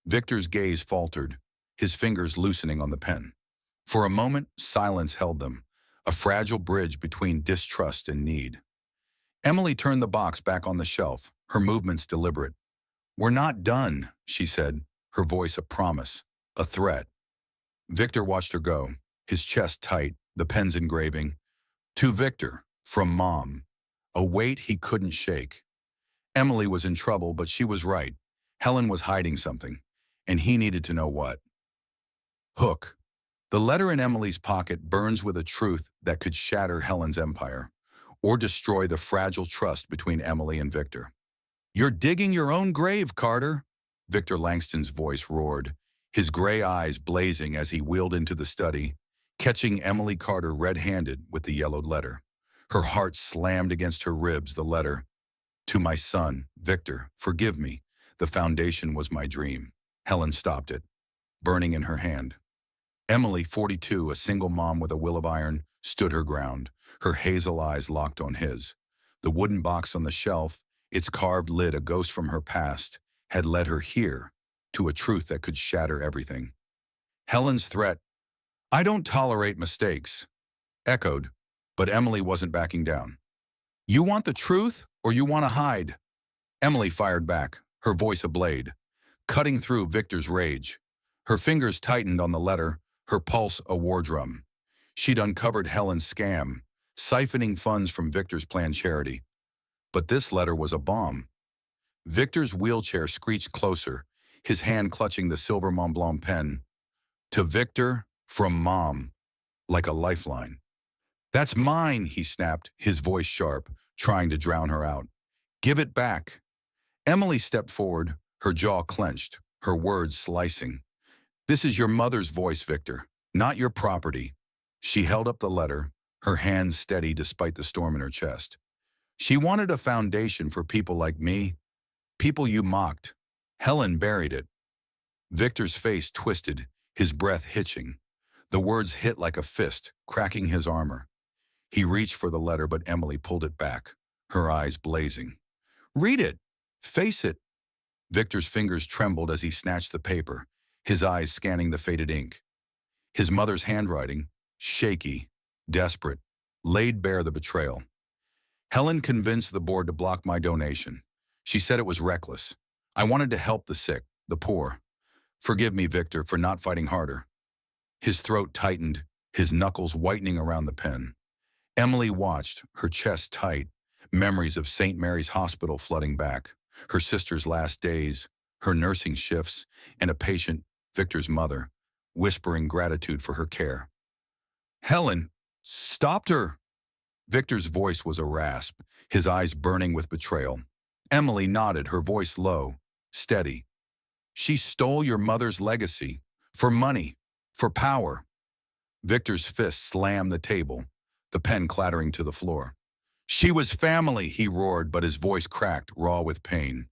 Victor's gaze faltered, his fingers loosening on the pen. For a moment, silence held them, a fragile bridge between distrust and need. Emily turned the box back on the shelf, her movements deliberate. We're not done, she said, her voice a promise, a threat. Victor watched her go, his chest tight, the pen's engraving. To Victor, from Mom, a weight he couldn't shake. Emily was in trouble, but she was right. Helen was hiding something, and he needed to know what. Hook. The letter in Emily's pocket burns with a truth that could shatter Helen's empire, or destroy the fragile trust between Emily and Victor. You're digging your own grave, Carter, Victor Langston's voice roared, his gray eyes blazing as he wheeled into the study, catching Emily Carter red-handed with the yellowed letter. Her heart slammed against her ribs, the letter. To my son, Victor, forgive me. The foundation was my dream. Helen stopped it, burning in her hand. Emily, 42, a single mom with a will of iron, stood her ground, her hazel eyes locked on his. The wooden box on the shelf, its carved lid a ghost from her past, had led her here, to a truth that could shatter everything. Helen's threat, I don't tolerate mistakes, echoed, but Emily wasn't backing down. You want the truth or you want to hide? Emily fired back, her voice a blade, cutting through Victor's rage. Her fingers tightened on the letter, her pulse a war drum. She'd uncovered Helen's scam, siphoning funds from Victor's planned charity. But this letter was a bomb. Victor's wheelchair screeched closer, his hand clutching the silver Montblanc pen. To Victor, from Mom, like a lifeline. That's mine, he snapped, his voice sharp, trying to drown her out. Give it back. Emily stepped forward, her jaw clenched, her words slicing. This is your mother's voice, Victor, not your property. She held up the letter, her hands steady despite the storm in her chest. She wanted a foundation for people like me, people you mocked. Helen buried it. Victor's face twisted, his breath hitching. The words hit like a fist, cracking his armor. He reached for the letter, but Emily pulled it back, her eyes blazing. Read it. Face it. Victor's fingers trembled as he snatched the paper, his eyes scanning the faded ink. His mother's handwriting, shaky, desperate, laid bare the betrayal. Helen convinced the board to block my donation. She said it was reckless. I wanted to help the sick, the poor. Forgive me, Victor, for not fighting harder. His throat tightened, his knuckles whitening around the pen. Emily watched, her chest tight, memories of St. Mary's Hospital flooding back, her sister's last days, her nursing shifts, and a patient, Victor's mother, whispering gratitude for her care. Helen, stopped her! Victor's voice was a rasp, his eyes burning with betrayal. Emily nodded, her voice low, steady. She stole your mother's legacy, for money, for power. Victor's fist slammed the table, the pen clattering to the floor. She was family, he roared, but his voice cracked, raw with pain.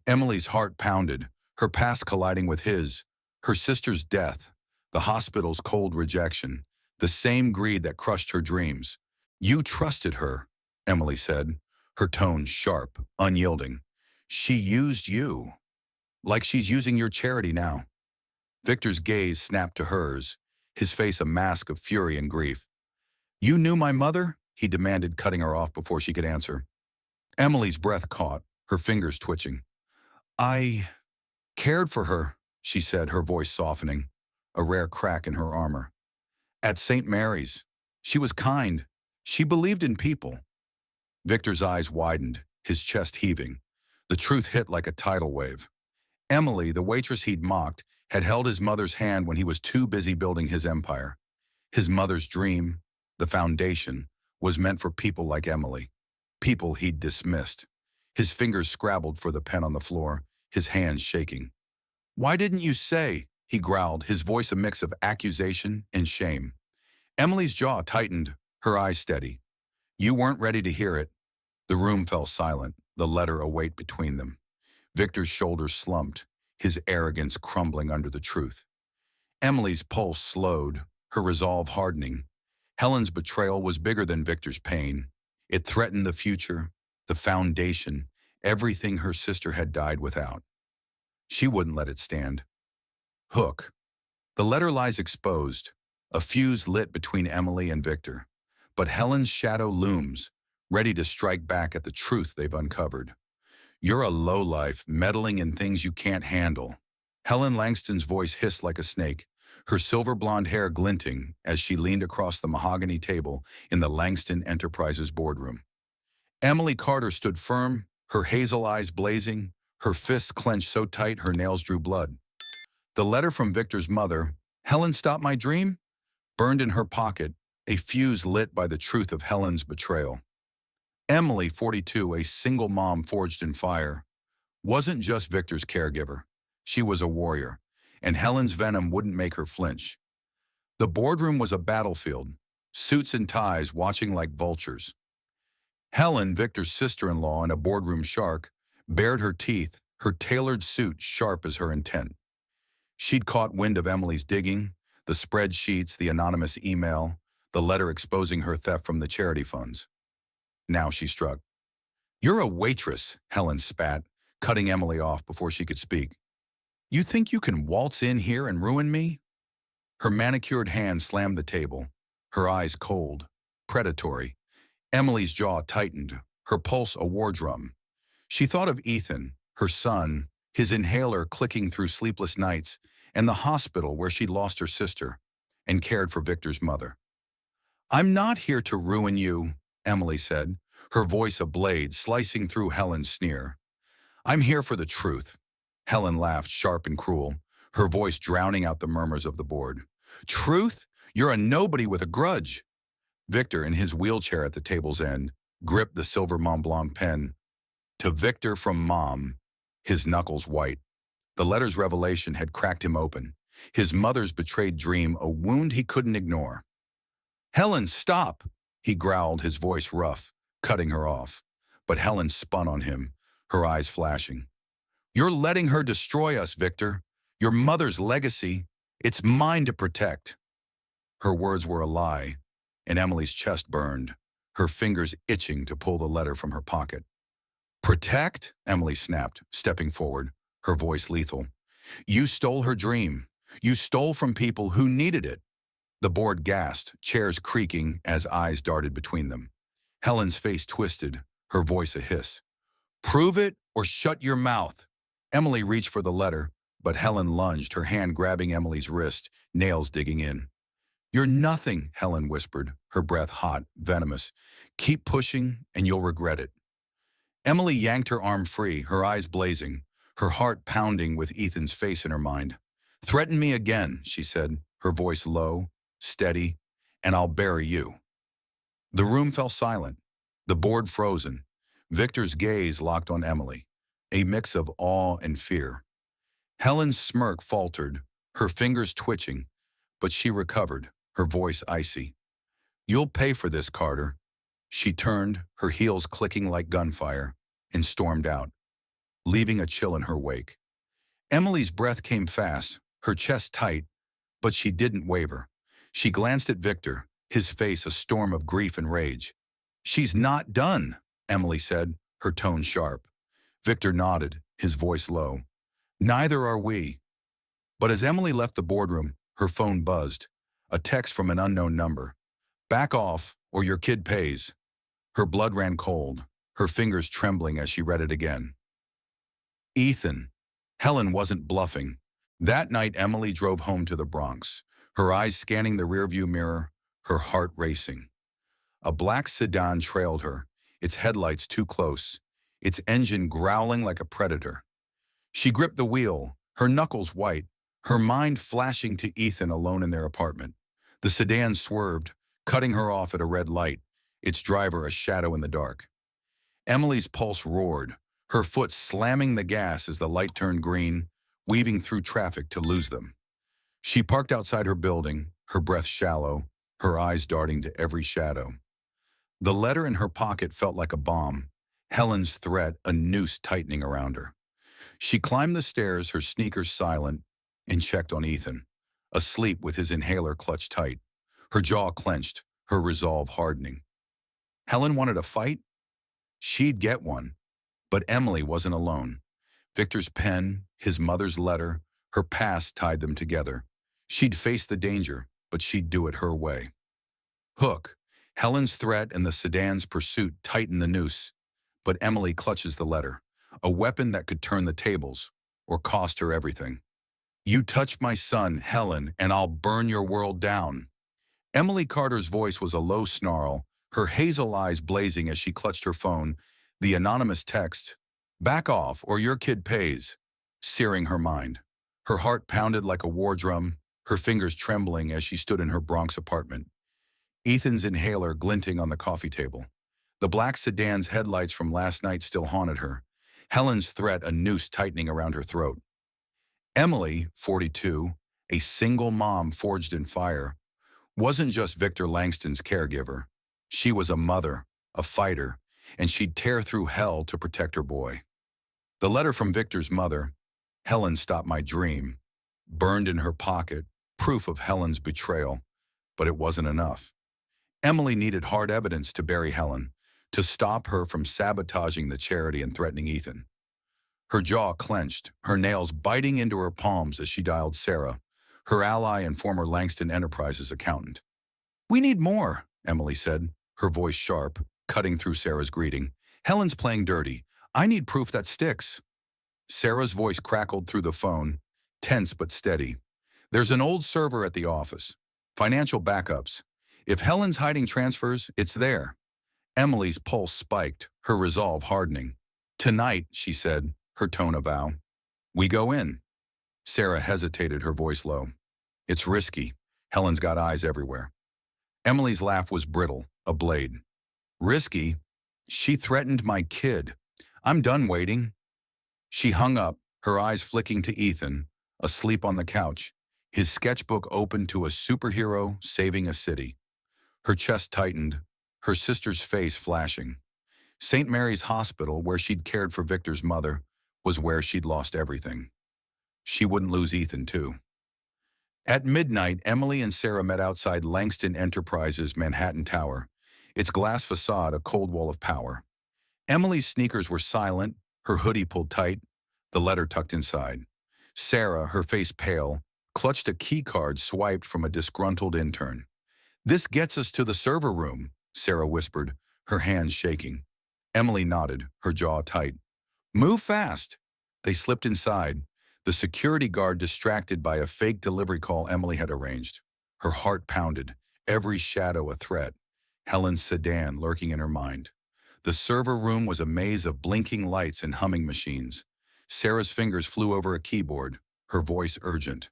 Emily's heart pounded, her past colliding with his, her sister's death, the hospital's cold rejection, the same greed that crushed her dreams. You trusted her, Emily said, her tone sharp, unyielding. She used you, like she's using your charity now. Victor's gaze snapped to hers, his face a mask of fury and grief. You knew my mother? He demanded, cutting her off before she could answer. Emily's breath caught, her fingers twitching. I cared for her, she said, her voice softening, a rare crack in her armor. At St. Mary's. She was kind. She believed in people. Victor's eyes widened, his chest heaving. The truth hit like a tidal wave. Emily, the waitress he'd mocked, had held his mother's hand when he was too busy building his empire. His mother's dream, the foundation, was meant for people like Emily, people he'd dismissed. His fingers scrabbled for the pen on the floor, his hands shaking. Why didn't you say? He growled, his voice a mix of accusation and shame. Emily's jaw tightened, her eyes steady. You weren't ready to hear it. The room fell silent, the letter a weight between them. Victor's shoulders slumped, his arrogance crumbling under the truth. Emily's pulse slowed, her resolve hardening. Helen's betrayal was bigger than Victor's pain. It threatened the future, the foundation, everything her sister had died without. She wouldn't let it stand. Hook. The letter lies exposed, a fuse lit between Emily and Victor. But Helen's shadow looms, ready to strike back at the truth they've uncovered. You're a lowlife, meddling in things you can't handle. Helen Langston's voice hissed like a snake, her silver blonde hair glinting as she leaned across the mahogany table in the Langston Enterprises boardroom. Emily Carter stood firm, her hazel eyes blazing, her fists clenched so tight her nails drew blood. The letter from Victor's mother, Helen stopped my dream, burned in her pocket, a fuse lit by the truth of Helen's betrayal. Emily, 42, a single mom forged in fire, wasn't just Victor's caregiver. She was a warrior, and Helen's venom wouldn't make her flinch. The boardroom was a battlefield, suits and ties watching like vultures. Helen, Victor's sister-in-law and a boardroom shark, bared her teeth, her tailored suit sharp as her intent. She'd caught wind of Emily's digging, the spreadsheets, the anonymous email, the letter exposing her theft from the charity funds. Now she struck. You're a waitress, Helen spat, cutting Emily off before she could speak. You think you can waltz in here and ruin me? Her manicured hand slammed the table, her eyes cold, predatory. Emily's jaw tightened, her pulse a war drum. She thought of Ethan, her son, his inhaler clicking through sleepless nights, and the hospital where she'd lost her sister and cared for Victor's mother. "I'm not here to ruin you," Emily said, her voice a blade slicing through Helen's sneer. "I'm here for the truth." Helen laughed, sharp and cruel, her voice drowning out the murmurs of the board. "Truth? You're a nobody with a grudge." Victor, in his wheelchair at the table's end, gripped the silver Mont Blanc pen. "To Victor from Mom," his knuckles white. The letter's revelation had cracked him open, his mother's betrayed dream a wound he couldn't ignore. "Helen, stop!" he growled, his voice rough, cutting her off. But Helen spun on him, her eyes flashing. "You're letting her destroy us, Victor. Your mother's legacy. It's mine to protect." Her words were a lie, and Emily's chest burned, her fingers itching to pull the letter from her pocket. "Protect?" Emily snapped, stepping forward, her voice lethal. "You stole her dream. You stole from people who needed it." The board gasped, chairs creaking as eyes darted between them. Helen's face twisted, her voice a hiss. "Prove it or shut your mouth." Emily reached for the letter, but Helen lunged, her hand grabbing Emily's wrist, nails digging in. "You're nothing," Helen whispered, her breath hot, venomous. "Keep pushing and you'll regret it." Emily yanked her arm free, her eyes blazing, her heart pounding with Ethan's face in her mind. "Threaten me again," she said, her voice low, steady, "and I'll bury you." The room fell silent, the board frozen. Victor's gaze locked on Emily, a mix of awe and fear. Helen's smirk faltered, her fingers twitching, but she recovered, her voice icy. "You'll pay for this, Carter." She turned, her heels clicking like gunfire, and stormed out, leaving a chill in her wake. Emily's breath came fast, her chest tight, but she didn't waver. She glanced at Victor, his face a storm of grief and rage. "She's not done," Emily said, her tone sharp. Victor nodded, his voice low. "Neither are we." But as Emily left the boardroom, her phone buzzed, a text from an unknown number. "Back off, or your kid pays." Her blood ran cold, her fingers trembling as she read it again. Ethan. Helen wasn't bluffing. That night, Emily drove home to the Bronx, her eyes scanning the rearview mirror, her heart racing. A black sedan trailed her, its headlights too close, its engine growling like a predator. She gripped the wheel, her knuckles white, her mind flashing to Ethan alone in their apartment. The sedan swerved, cutting her off at a red light, its driver a shadow in the dark. Emily's pulse roared, her foot slamming the gas as the light turned green, weaving through traffic to lose them. She parked outside her building, her breath shallow, her eyes darting to every shadow. The letter in her pocket felt like a bomb, Helen's threat a noose tightening around her. She climbed the stairs, her sneakers silent, and checked on Ethan, asleep with his inhaler clutched tight, her jaw clenched, her resolve hardening. Helen wanted a fight? She'd get one. But Emily wasn't alone. Victor's pen, his mother's letter, her past tied them together. She'd face the danger, but she'd do it her way. Hook. Helen's threat and the sedan's pursuit tightened the noose, but Emily clutches the letter, a weapon that could turn the tables, or cost her everything. "You touch my son, Helen, and I'll burn your world down." Emily Carter's voice was a low snarl, her hazel eyes blazing as she clutched her phone, the anonymous text, "Back off or your kid pays," searing her mind. Her heart pounded like a war drum, her fingers trembling as she stood in her Bronx apartment. Ethan's inhaler glinting on the coffee table. The black sedan's headlights from last night still haunted her, Helen's threat a noose tightening around her throat. Emily, 42, a single mom forged in fire, wasn't just Victor Langston's caregiver. She was a mother, a fighter, and she'd tear through hell to protect her boy. The letter from Victor's mother, "Helen stopped my dream," burned in her pocket, proof of Helen's betrayal, but it wasn't enough. Emily needed hard evidence to bury Helen, to stop her from sabotaging the charity and threatening Ethan. Her jaw clenched, her nails biting into her palms as she dialed Sarah, her ally and former Langston Enterprises accountant. "We need more," Emily said, her voice sharp, cutting through Sarah's greeting. "Helen's playing dirty. I need proof that sticks." Sarah's voice crackled through the phone, tense but steady. "There's an old server at the office. Financial backups. If Helen's hiding transfers, it's there." Emily's pulse spiked, her resolve hardening. "Tonight," she said, her tone a vow. "We go in." Sarah hesitated, her voice low. "It's risky. Helen's got eyes everywhere." Emily's laugh was brittle, a blade. "Risky? She threatened my kid. I'm done waiting." She hung up, her eyes flicking to Ethan, asleep on the couch, his sketchbook open to a superhero saving a city. Her chest tightened, her sister's face flashing. St. Mary's Hospital, where she'd cared for Victor's mother, was where she'd lost everything. She wouldn't lose Ethan, too. At midnight, Emily and Sarah met outside Langston Enterprises' Manhattan Tower, its glass facade a cold wall of power. Emily's sneakers were silent, her hoodie pulled tight, the letter tucked inside. Sarah, her face pale, clutched a key card swiped from a disgruntled intern. "This gets us to the server room," Sarah whispered, her hands shaking. Emily nodded, her jaw tight. "Move fast." They slipped inside, the security guard distracted by a fake delivery call Emily had arranged. Her heart pounded, every shadow a threat. Helen's sedan lurking in her mind. The server room was a maze of blinking lights and humming machines. Sarah's fingers flew over a keyboard, her voice urgent.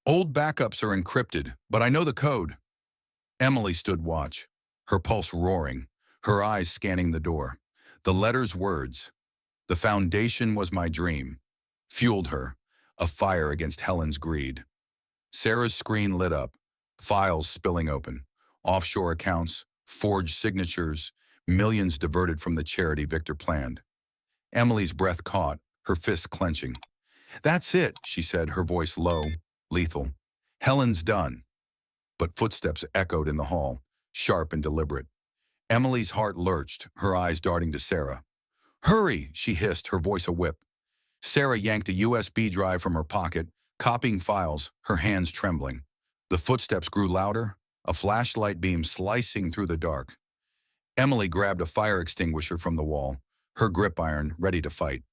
"Old backups are encrypted, but I know the code." Emily stood watch, her pulse roaring, her eyes scanning the door. The letter's words, "The foundation was my dream," fueled her, a fire against Helen's greed. Sarah's screen lit up, files spilling open, offshore accounts, forged signatures, millions diverted from the charity Victor planned. Emily's breath caught, her fists clenching. "That's it," she said, her voice low, lethal. "Helen's done." But footsteps echoed in the hall, sharp and deliberate. Emily's heart lurched, her eyes darting to Sarah. "Hurry," she hissed, her voice a whip. Sarah yanked a USB drive from her pocket, copying files, her hands trembling. The footsteps grew louder, a flashlight beam slicing through the dark. Emily grabbed a fire extinguisher from the wall, her grip iron ready to fight.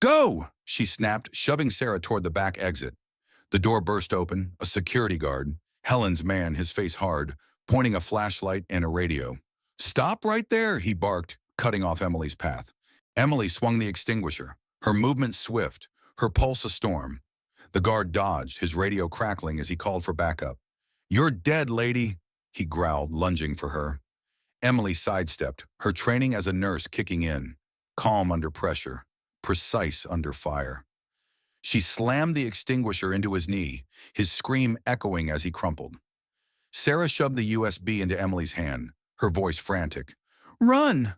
"Go!" she snapped, shoving Sarah toward the back exit. The door burst open, a security guard, Helen's man, his face hard, pointing a flashlight and a radio. "Stop right there," he barked, cutting off Emily's path. Emily swung the extinguisher, her movement swift, her pulse a storm. The guard dodged, his radio crackling as he called for backup. "You're dead, lady," he growled, lunging for her. Emily sidestepped, her training as a nurse kicking in, calm under pressure, precise under fire. She slammed the extinguisher into his knee, his scream echoing as he crumpled. Sarah shoved the USB into Emily's hand, her voice frantic. "Run!"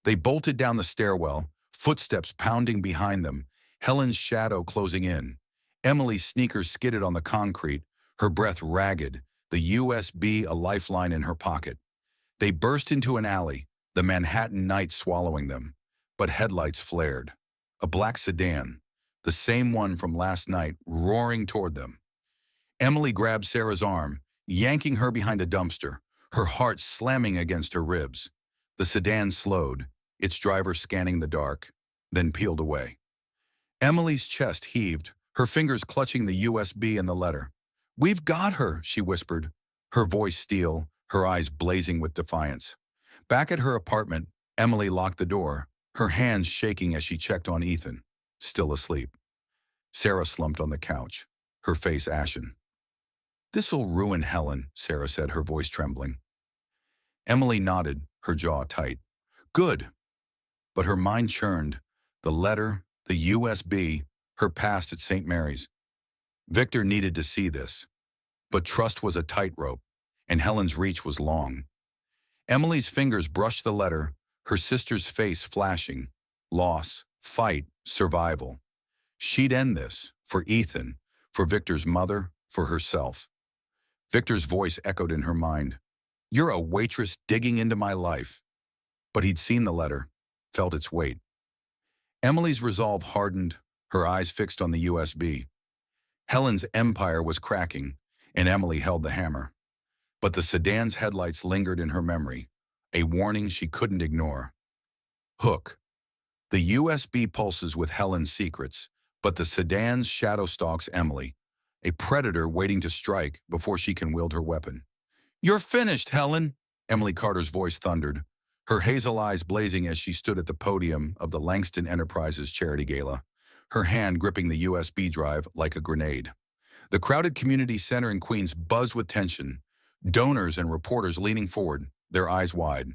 They bolted down the stairwell, footsteps pounding behind them, Helen's shadow closing in. Emily's sneakers skidded on the concrete, her breath ragged, the USB a lifeline in her pocket. They burst into an alley, the Manhattan night swallowing them. But headlights flared. A black sedan, the same one from last night, roaring toward them. Emily grabbed Sarah's arm, yanking her behind a dumpster, her heart slamming against her ribs. The sedan slowed, its driver scanning the dark, then peeled away. Emily's chest heaved, her fingers clutching the USB and the letter. "We've got her," she whispered, her voice steel, her eyes blazing with defiance. Back at her apartment, Emily locked the door, her hands shaking as she checked on Ethan, still asleep. Sarah slumped on the couch, her face ashen. "This'll ruin Helen," Sarah said, her voice trembling. Emily nodded, her jaw tight. "Good." But her mind churned. The letter, the USB, her past at St. Mary's. Victor needed to see this. But trust was a tightrope, and Helen's reach was long. Emily's fingers brushed the letter, her sister's face flashing. Loss, fight, survival. She'd end this, for Ethan, for Victor's mother, for herself. Victor's voice echoed in her mind. "You're a waitress digging into my life." But he'd seen the letter, felt its weight. Emily's resolve hardened, her eyes fixed on the USB. Helen's empire was cracking, and Emily held the hammer. But the sedan's headlights lingered in her memory, a warning she couldn't ignore. Hook. The USB pulses with Helen's secrets, but the sedan's shadow stalks Emily, a predator waiting to strike before she can wield her weapon. "You're finished, Helen," Emily Carter's voice thundered, her hazel eyes blazing as she stood at the podium of the Langston Enterprises charity gala, her hand gripping the USB drive like a grenade. The crowded community center in Queens buzzed with tension, donors and reporters leaning forward, their eyes wide.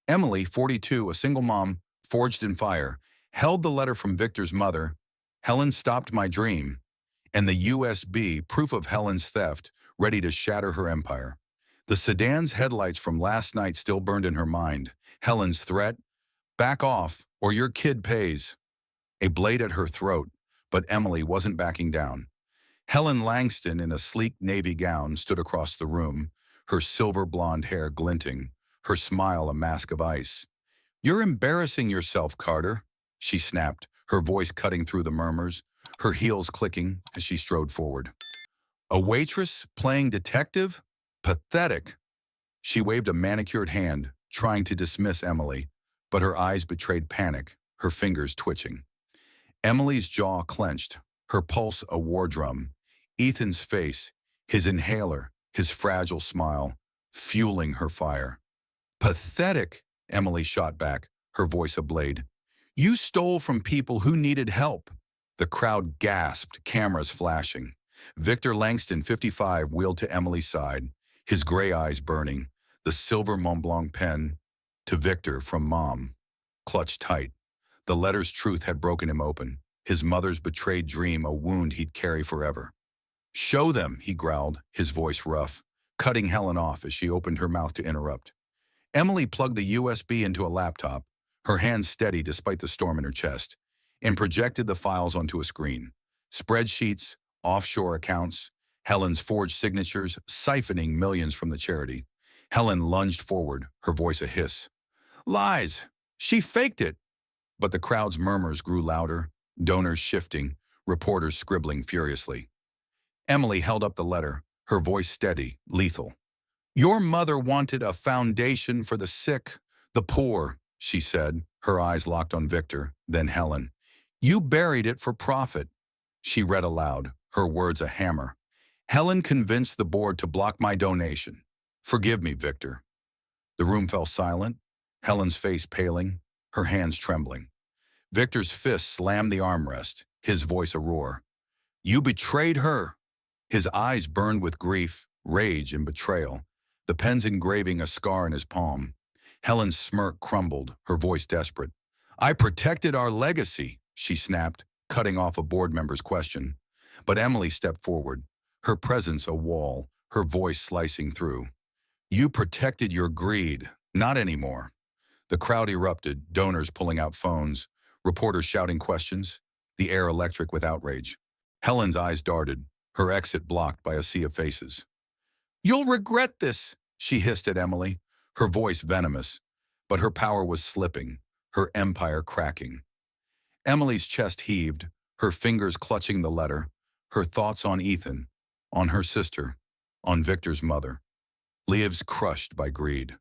Emily, 42, a single mom, forged in fire, held the letter from Victor's mother. "Helen stopped my dream," and the USB, proof of Helen's theft, ready to shatter her empire. The sedan's headlights from last night still burned in her mind. Helen's threat, "Back off, or your kid pays." A blade at her throat, but Emily wasn't backing down. Helen Langston, in a sleek navy gown, stood across the room, her silver blonde hair glinting, her smile a mask of ice. "You're embarrassing yourself, Carter," she snapped, her voice cutting through the murmurs, her heels clicking as she strode forward. "A waitress playing detective? Pathetic." She waved a manicured hand, trying to dismiss Emily, but her eyes betrayed panic, her fingers twitching. Emily's jaw clenched, her pulse a war drum. Ethan's face, his inhaler, his fragile smile, fueling her fire. "Pathetic," Emily shot back, her voice a blade. "You stole from people who needed help." The crowd gasped, cameras flashing. Victor Langston, 55, wheeled to Emily's side, his gray eyes burning, the silver Montblanc pen, "To Victor from Mom," clutched tight. The letter's truth had broken him open, his mother's betrayed dream a wound he'd carry forever. "Show them," he growled, his voice rough, cutting Helen off as she opened her mouth to interrupt. Emily plugged the USB into a laptop, her hands steady despite the storm in her chest, and projected the files onto a screen. Spreadsheets, offshore accounts, Helen's forged signatures, siphoning millions from the charity. Helen lunged forward, her voice a hiss. "Lies! She faked it!" But the crowd's murmurs grew louder, donors shifting, reporters scribbling furiously. Emily held up the letter, her voice steady, lethal. "Your mother wanted a foundation for the sick, the poor," she said, her eyes locked on Victor, then Helen. "You buried it for profit." She read aloud, her words a hammer. "Helen convinced the board to block my donation. Forgive me, Victor." The room fell silent, Helen's face paling, her hands trembling. Victor's fist slammed the armrest, his voice a roar. "You betrayed her." His eyes burned with grief, rage, and betrayal, the pen's engraving a scar in his palm. Helen's smirk crumbled, her voice desperate. "I protected our legacy," she snapped, cutting off a board member's question. But Emily stepped forward, her presence a wall, her voice slicing through. "You protected your greed, not anymore." The crowd erupted, donors pulling out phones, reporters shouting questions, the air electric with outrage. Helen's eyes darted, her exit blocked by a sea of faces. "You'll regret this," she hissed at Emily, her voice venomous, but her power was slipping, her empire cracking. Emily's chest heaved, her fingers clutching the letter, her thoughts on Ethan, on her sister, on Victor's mother. Lives crushed by greed.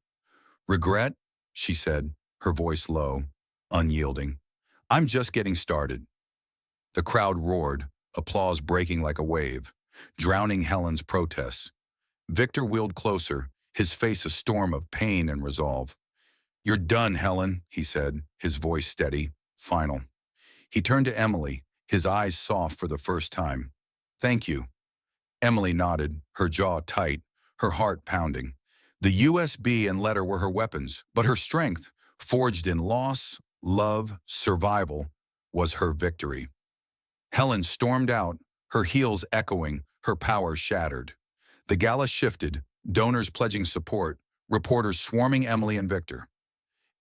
"Regret?" she said, her voice low, unyielding. "I'm just getting started." The crowd roared, applause breaking like a wave, drowning Helen's protests. Victor wheeled closer, his face a storm of pain and resolve. "You're done, Helen," he said, his voice steady, final. He turned to Emily, his eyes soft for the first time. "Thank you." Emily nodded, her jaw tight, her heart pounding. The USB and letter were her weapons, but her strength, forged in loss, love, survival, was her victory. Helen stormed out, her heels echoing, her power shattered. The gala shifted, donors pledging support, reporters swarming Emily and Victor.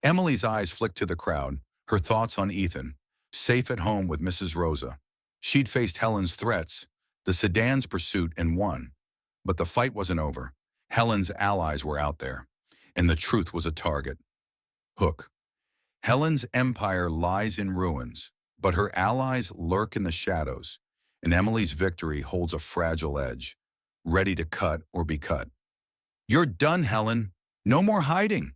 Emily's eyes flicked to the crowd, her thoughts on Ethan, safe at home with Mrs. Rosa. She'd faced Helen's threats, the sedan's pursuit, and won. But the fight wasn't over. Helen's allies were out there, and the truth was a target. Hook. Helen's empire lies in ruins, but her allies lurk in the shadows, and Emily's victory holds a fragile edge, ready to cut or be cut. "You're done, Helen. No more hiding."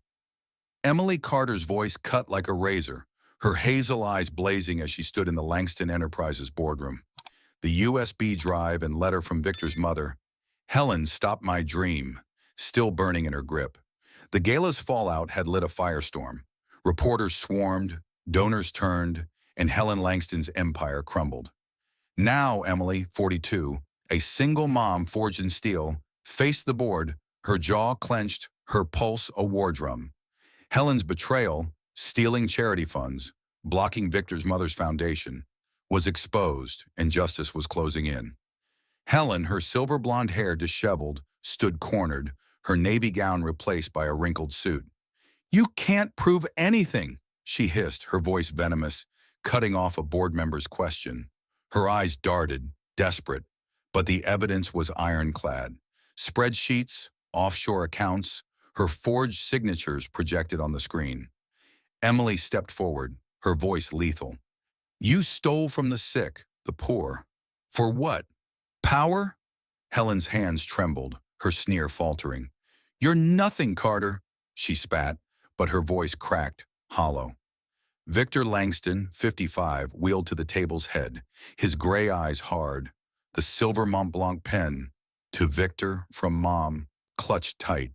Emily Carter's voice cut like a razor, her hazel eyes blazing as she stood in the Langston Enterprises boardroom. The USB drive and letter from Victor's mother, "Helen, stop my dream," still burning in her grip. The gala's fallout had lit a firestorm. Reporters swarmed, donors turned, and Helen Langston's empire crumbled. Now Emily, 42, a single mom forged in steel, faced the board, her jaw clenched, her pulse a war drum. Helen's betrayal, stealing charity funds, blocking Victor's mother's foundation, was exposed, and justice was closing in. Helen, her silver blonde hair disheveled, stood cornered, her navy gown replaced by a wrinkled suit. "You can't prove anything," she hissed, her voice venomous, cutting off a board member's question. Her eyes darted, desperate, but the evidence was ironclad. Spreadsheets, offshore accounts, her forged signatures projected on the screen. Emily stepped forward, her voice lethal. "You stole from the sick, the poor. For what? Power?" Helen's hands trembled, her sneer faltering. "You're nothing, Carter," she spat, but her voice cracked, hollow. Victor Langston, 55, wheeled to the table's head, his gray eyes hard, the silver Mont Blanc pen, "To Victor, from Mom," clutched tight.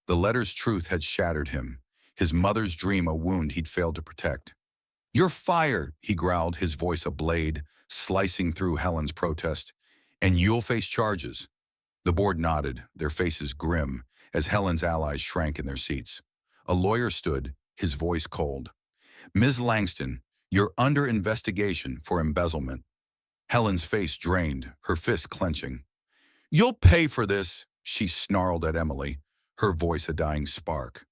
The letter's truth had shattered him, his mother's dream a wound he'd failed to protect. "You're fired," he growled, his voice a blade, slicing through Helen's protest. "And you'll face charges." The board nodded, their faces grim, as Helen's allies shrank in their seats. A lawyer stood, his voice cold. "Ms. Langston, you're under investigation for embezzlement." Helen's face drained, her fists clenching. "You'll pay for this," she snarled at Emily, her voice a dying spark.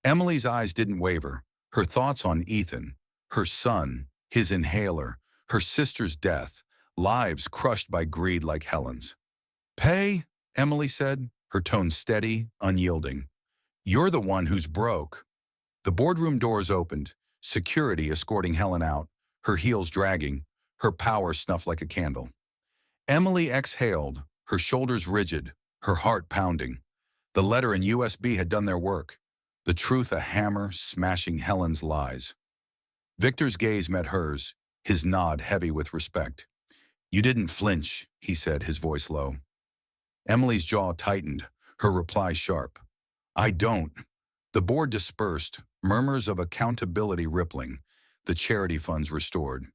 Emily's eyes didn't waver, her thoughts on Ethan, her son, his inhaler, her sister's death, lives crushed by greed like Helen's. "Pay?" Emily said, her tone steady, unyielding. "You're the one who's broke." The boardroom doors opened, security escorting Helen out, her heels dragging, her power snuffed like a candle. Emily exhaled, her shoulders rigid, her heart pounding. The letter and USB had done their work, the truth a hammer smashing Helen's lies. Victor's gaze met hers, his nod heavy with respect. "You didn't flinch," he said, his voice low. Emily's jaw tightened, her reply sharp. "I don't." The board dispersed, murmurs of accountability rippling, the charity funds restored.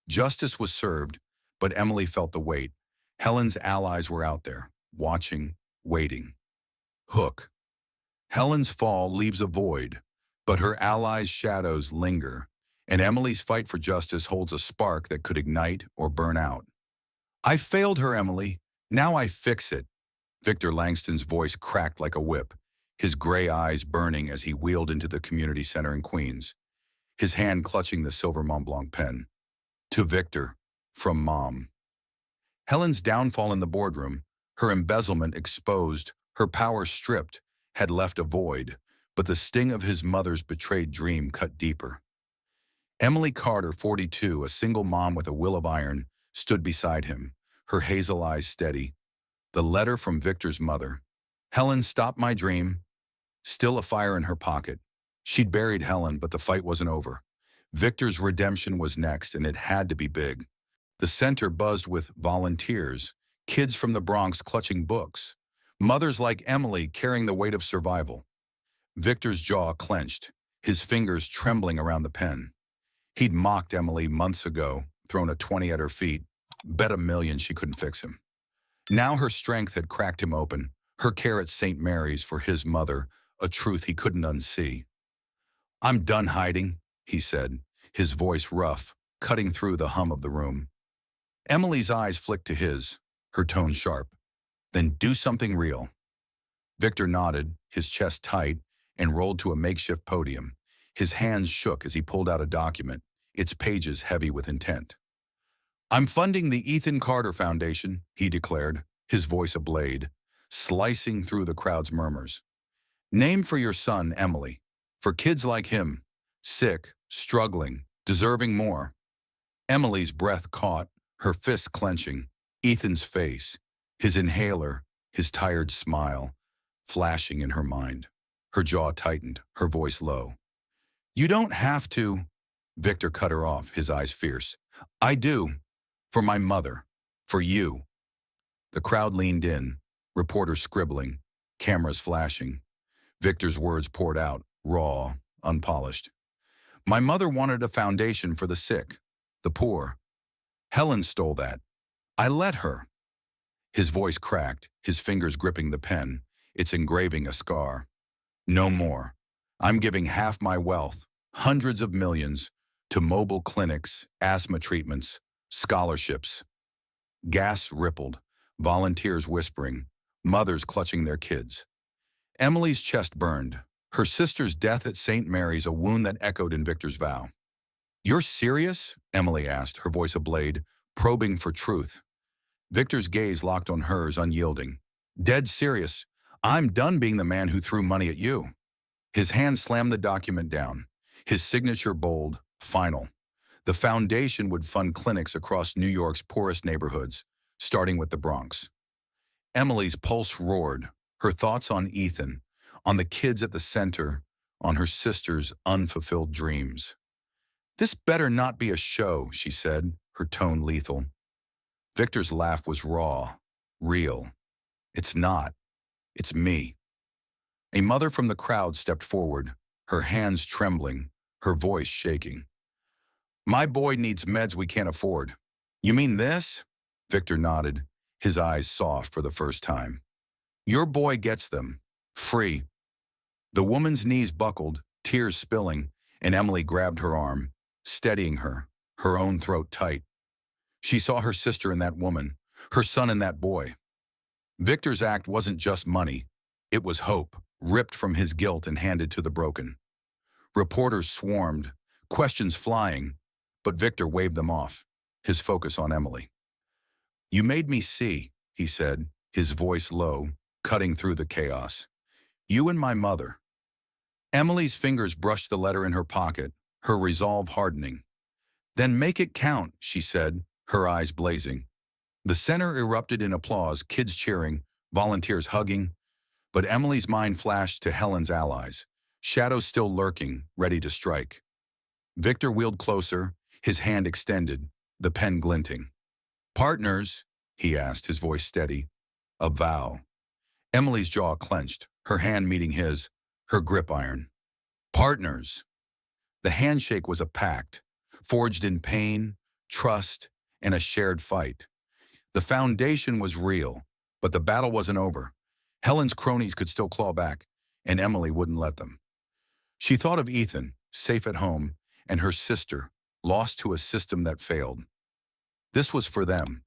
Justice was served, but Emily felt the weight. Helen's allies were out there, watching, waiting. Hook. Helen's fall leaves a void, but her allies' shadows linger, and Emily's fight for justice holds a spark that could ignite or burn out. "I failed her, Emily. Now I fix it." Victor Langston's voice cracked like a whip, his gray eyes burning as he wheeled into the community center in Queens, his hand clutching the silver Mont Blanc pen. "To Victor, from Mom." Helen's downfall in the boardroom, her embezzlement exposed, her power stripped, had left a void, but the sting of his mother's betrayed dream cut deeper. Emily Carter, 42, a single mom with a will of iron, stood beside him, her hazel eyes steady. The letter from Victor's mother. "Helen, stop my dream." Still a fire in her pocket. She'd buried Helen, but the fight wasn't over. Victor's redemption was next, and it had to be big. The center buzzed with volunteers, kids from the Bronx clutching books, mothers like Emily carrying the weight of survival. Victor's jaw clenched, his fingers trembling around the pen. He'd mocked Emily months ago, thrown a 20 at her feet, bet $1 million she couldn't fix him. Now her strength had cracked him open, her care at St. Mary's for his mother, a truth he couldn't unsee. "I'm done hiding," he said, his voice rough, cutting through the hum of the room. Emily's eyes flicked to his, her tone sharp. "Then do something real." Victor nodded, his chest tight, and rolled to a makeshift podium. His hands shook as he pulled out a document, its pages heavy with intent. "I'm funding the Ethan Carter Foundation," he declared, his voice a blade, slicing through the crowd's murmurs. "Named for your son, Emily. For kids like him, sick, struggling, deserving more." Emily's breath caught, her fists clenching, Ethan's face, his inhaler, his tired smile, flashing in her mind. Her jaw tightened, her voice low. "You don't have to." Victor cut her off, his eyes fierce. "I do. For my mother. For you." The crowd leaned in, reporters scribbling, cameras flashing. Victor's words poured out, raw, unpolished. "My mother wanted a foundation for the sick, the poor. Helen stole that. I let her." His voice cracked, his fingers gripping the pen, its engraving a scar. "No more. I'm giving half my wealth, hundreds of millions, to mobile clinics, asthma treatments, scholarships." Gas rippled, volunteers whispering, mothers clutching their kids. Emily's chest burned, her sister's death at St. Mary's a wound that echoed in Victor's vow. "You're serious?" Emily asked, her voice a blade, probing for truth. Victor's gaze locked on hers, unyielding. "Dead serious. I'm done being the man who threw money at you." His hand slammed the document down, his signature bold, final. The foundation would fund clinics across New York's poorest neighborhoods, starting with the Bronx. Emily's pulse roared, her thoughts on Ethan, on the kids at the center, on her sister's unfulfilled dreams. "This better not be a show," she said, her tone lethal. Victor's laugh was raw, real. "It's not. It's me." A mother from the crowd stepped forward, her hands trembling, her voice shaking. "My boy needs meds we can't afford." "You mean this?" Victor nodded, his eyes soft for the first time. "Your boy gets them. Free." The woman's knees buckled, tears spilling, and Emily grabbed her arm, steadying her, her own throat tight. She saw her sister in that woman, her son in that boy. Victor's act wasn't just money. It was hope, ripped from his guilt and handed to the broken. Reporters swarmed, questions flying, but Victor waved them off, his focus on Emily. "You made me see," he said, his voice low, cutting through the chaos. "You and my mother." Emily's fingers brushed the letter in her pocket, her resolve hardening. "Then make it count," she said, her eyes blazing. The center erupted in applause, kids cheering, volunteers hugging. But Emily's mind flashed to Helen's allies, shadows still lurking, ready to strike. Victor wheeled closer, his hand extended, the pen glinting. "Partners?" he asked, his voice steady. "A vow." Emily's jaw clenched, her hand meeting his, her grip iron. "Partners." The handshake was a pact, forged in pain, trust, and a shared fight. The foundation was real, but the battle wasn't over. Helen's cronies could still claw back, and Emily wouldn't let them. She thought of Ethan, safe at home, and her sister, lost to a system that failed. This was for them.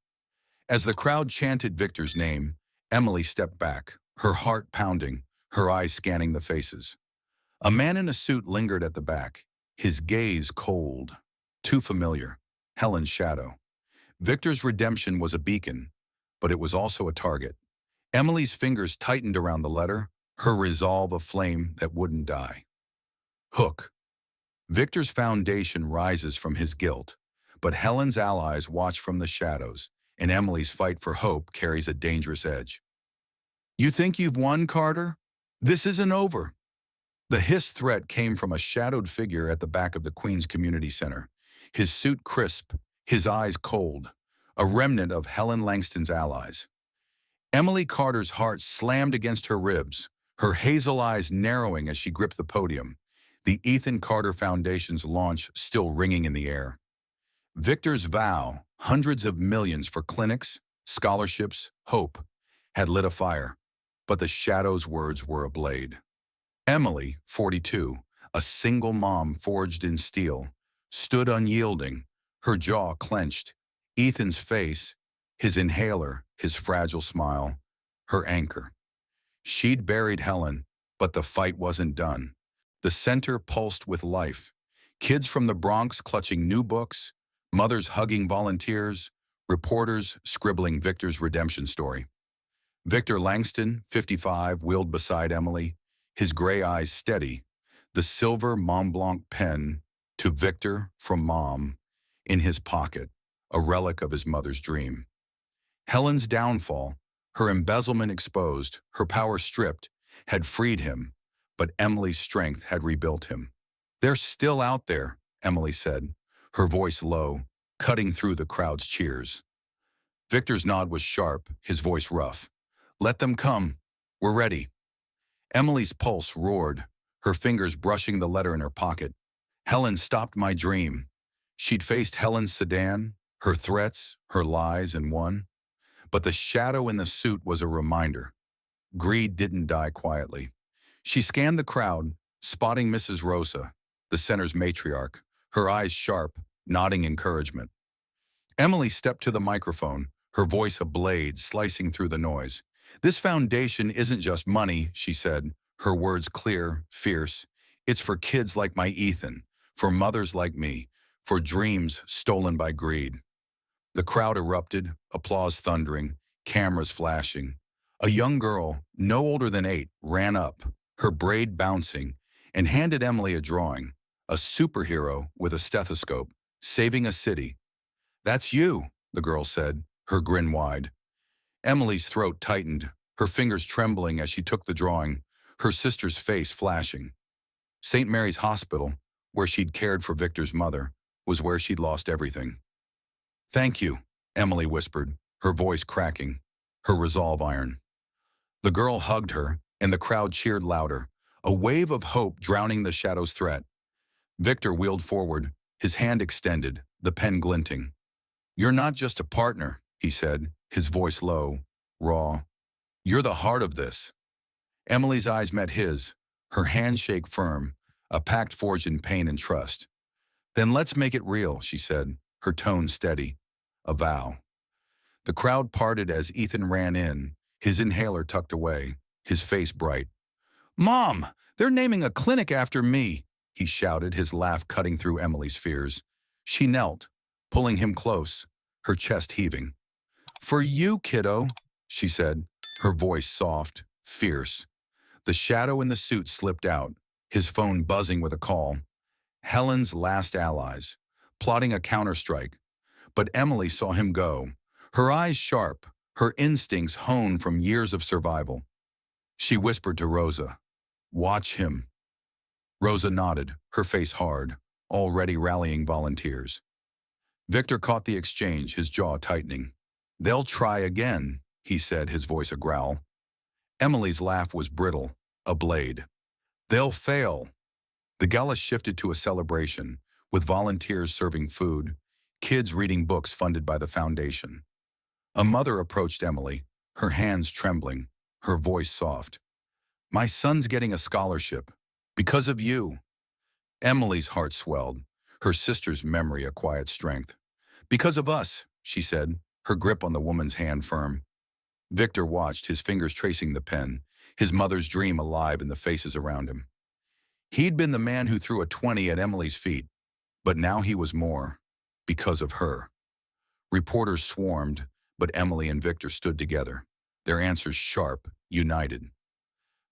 As the crowd chanted Victor's name, Emily stepped back, her heart pounding, her eyes scanning the faces. A man in a suit lingered at the back, his gaze cold, too familiar, Helen's shadow. Victor's redemption was a beacon, but it was also a target. Emily's fingers tightened around the letter, her resolve a flame that wouldn't die. Hook. Victor's foundation rises from his guilt, but Helen's allies watch from the shadows, and Emily's fight for hope carries a dangerous edge. "You think you've won, Carter? This isn't over." The hiss threat came from a shadowed figure at the back of the Queens Community Center, his suit crisp, his eyes cold, a remnant of Helen Langston's allies. Emily Carter's heart slammed against her ribs, her hazel eyes narrowing as she gripped the podium, the Ethan Carter Foundation's launch still ringing in the air. Victor's vow, hundreds of millions for clinics, scholarships, hope, had lit a fire, but the shadow's words were a blade. Emily, 42, a single mom forged in steel, stood unyielding, her jaw clenched, Ethan's face, his inhaler, his fragile smile, her anchor. She'd buried Helen, but the fight wasn't done. The center pulsed with life. Kids from the Bronx clutching new books, mothers hugging volunteers, reporters scribbling Victor's redemption story. Victor Langston, 55, wheeled beside Emily, his gray eyes steady, the silver Mont Blanc pen, "To Victor from Mom," in his pocket, a relic of his mother's dream. Helen's downfall, her embezzlement exposed, her power stripped, had freed him, but Emily's strength had rebuilt him. "They're still out there," Emily said, her voice low, cutting through the crowd's cheers. Victor's nod was sharp, his voice rough. "Let them come. We're ready." Emily's pulse roared, her fingers brushing the letter in her pocket. Helen stopped my dream. She'd faced Helen's sedan, her threats, her lies, and won. But the shadow in the suit was a reminder. Greed didn't die quietly. She scanned the crowd, spotting Mrs. Rosa, the center's matriarch, her eyes sharp, nodding encouragement. Emily stepped to the microphone, her voice a blade slicing through the noise. "This foundation isn't just money," she said, her words clear, fierce. "It's for kids like my Ethan, for mothers like me, for dreams stolen by greed." The crowd erupted, applause thundering, cameras flashing. A young girl, no older than 8, ran up, her braid bouncing, and handed Emily a drawing, a superhero with a stethoscope, saving a city. "That's you," the girl said, her grin wide. Emily's throat tightened, her fingers trembling as she took the drawing, her sister's face flashing. St. Mary's Hospital, where she'd cared for Victor's mother, was where she'd lost everything. "Thank you," Emily whispered, her voice cracking, her resolve iron. The girl hugged her, and the crowd cheered louder, a wave of hope drowning the shadow's threat. Victor wheeled forward, his hand extended, the pen glinting. "You're not just a partner," he said, his voice low, raw. "You're the heart of this." Emily's eyes met his, her handshake firm, a pact forged in pain and trust. "Then let's make it real," she said, her tone steady. A vow. The crowd parted as Ethan ran in, his inhaler tucked away, his face bright. "Mom, they're naming a clinic after me," he shouted, his laugh cutting through Emily's fears. She knelt, pulling him close, her chest heaving. "For you, kiddo," she said, her voice soft, fierce. The shadow in the suit slipped out, his phone buzzing with a call. Helen's last allies, plotting a counterstrike. But Emily saw him go, her eyes sharp, her instincts honed from years of survival. She whispered to Rosa, "Watch him." Rosa nodded, her face hard, already rallying volunteers. Victor caught the exchange, his jaw tightening. "They'll try again," he said, his voice a growl. Emily's laugh was brittle, a blade. "They'll fail." The gala shifted to a celebration, with volunteers serving food, kids reading books funded by the foundation. A mother approached Emily, her hands trembling, her voice soft. "My son's getting a scholarship. Because of you." Emily's heart swelled, her sister's memory a quiet strength. "Because of us," she said, her grip on the woman's hand firm. Victor watched, his fingers tracing the pen, his mother's dream alive in the faces around him. He'd been the man who threw a 20 at Emily's feet, but now he was more, because of her. Reporters swarmed, but Emily and Victor stood together, their answers sharp, united.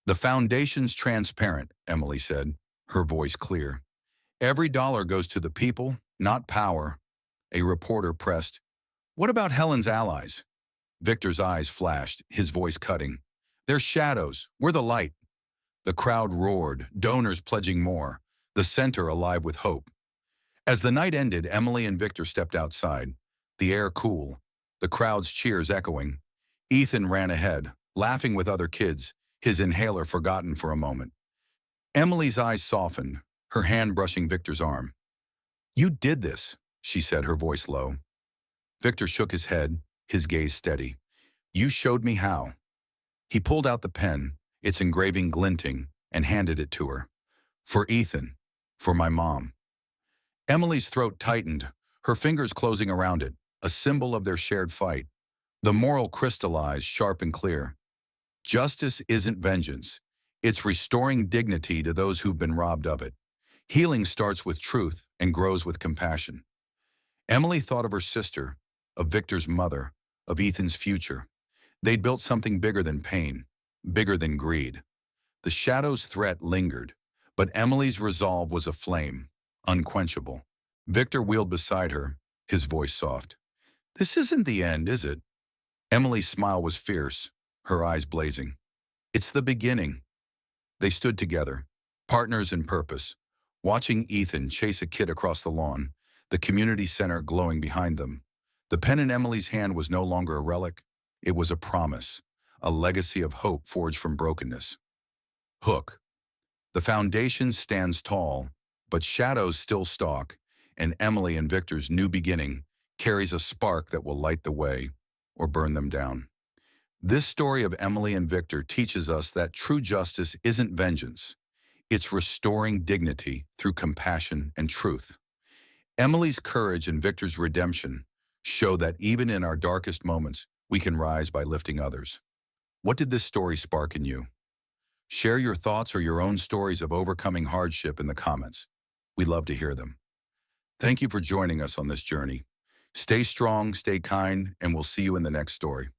"The foundation's transparent," Emily said, her voice clear. "Every dollar goes to the people, not power." A reporter pressed, "What about Helen's allies?" Victor's eyes flashed, his voice cutting. "They're shadows, we're the light." The crowd roared, donors pledging more, the center alive with hope. As the night ended, Emily and Victor stepped outside, the air cool, the crowd's cheers echoing. Ethan ran ahead, laughing with other kids, his inhaler forgotten for a moment. Emily's eyes softened, her hand brushing Victor's arm. "You did this," she said, her voice low. Victor shook his head, his gaze steady. "You showed me how." He pulled out the pen, its engraving glinting, and handed it to her. "For Ethan, for my mom." Emily's throat tightened, her fingers closing around it, a symbol of their shared fight. The moral crystallized, sharp and clear. Justice isn't vengeance. It's restoring dignity to those who've been robbed of it. Healing starts with truth and grows with compassion. Emily thought of her sister, of Victor's mother, of Ethan's future. They'd built something bigger than pain, bigger than greed. The shadow's threat lingered, but Emily's resolve was a flame, unquenchable. Victor wheeled beside her, his voice soft. This isn't the end, is it? Emily's smile was fierce, her eyes blazing. It's the beginning. They stood together, partners in purpose, watching Ethan chase a kid across the lawn, the community center glowing behind them. The pen in Emily's hand was no longer a relic. It was a promise, a legacy of hope forged from brokenness. Hook. The foundation stands tall, but shadows still stalk, and Emily and Victor's new beginning carries a spark that will light the way or burn them down. This story of Emily and Victor teaches us that true justice isn't vengeance. It's restoring dignity through compassion and truth. Emily's courage and Victor's redemption show that even in our darkest moments, we can rise by lifting others. What did this story spark in you? Share your thoughts or your own stories of overcoming hardship in the comments. We'd love to hear them. Thank you for joining us on this journey. Stay strong, stay kind, and we'll see you in the next story.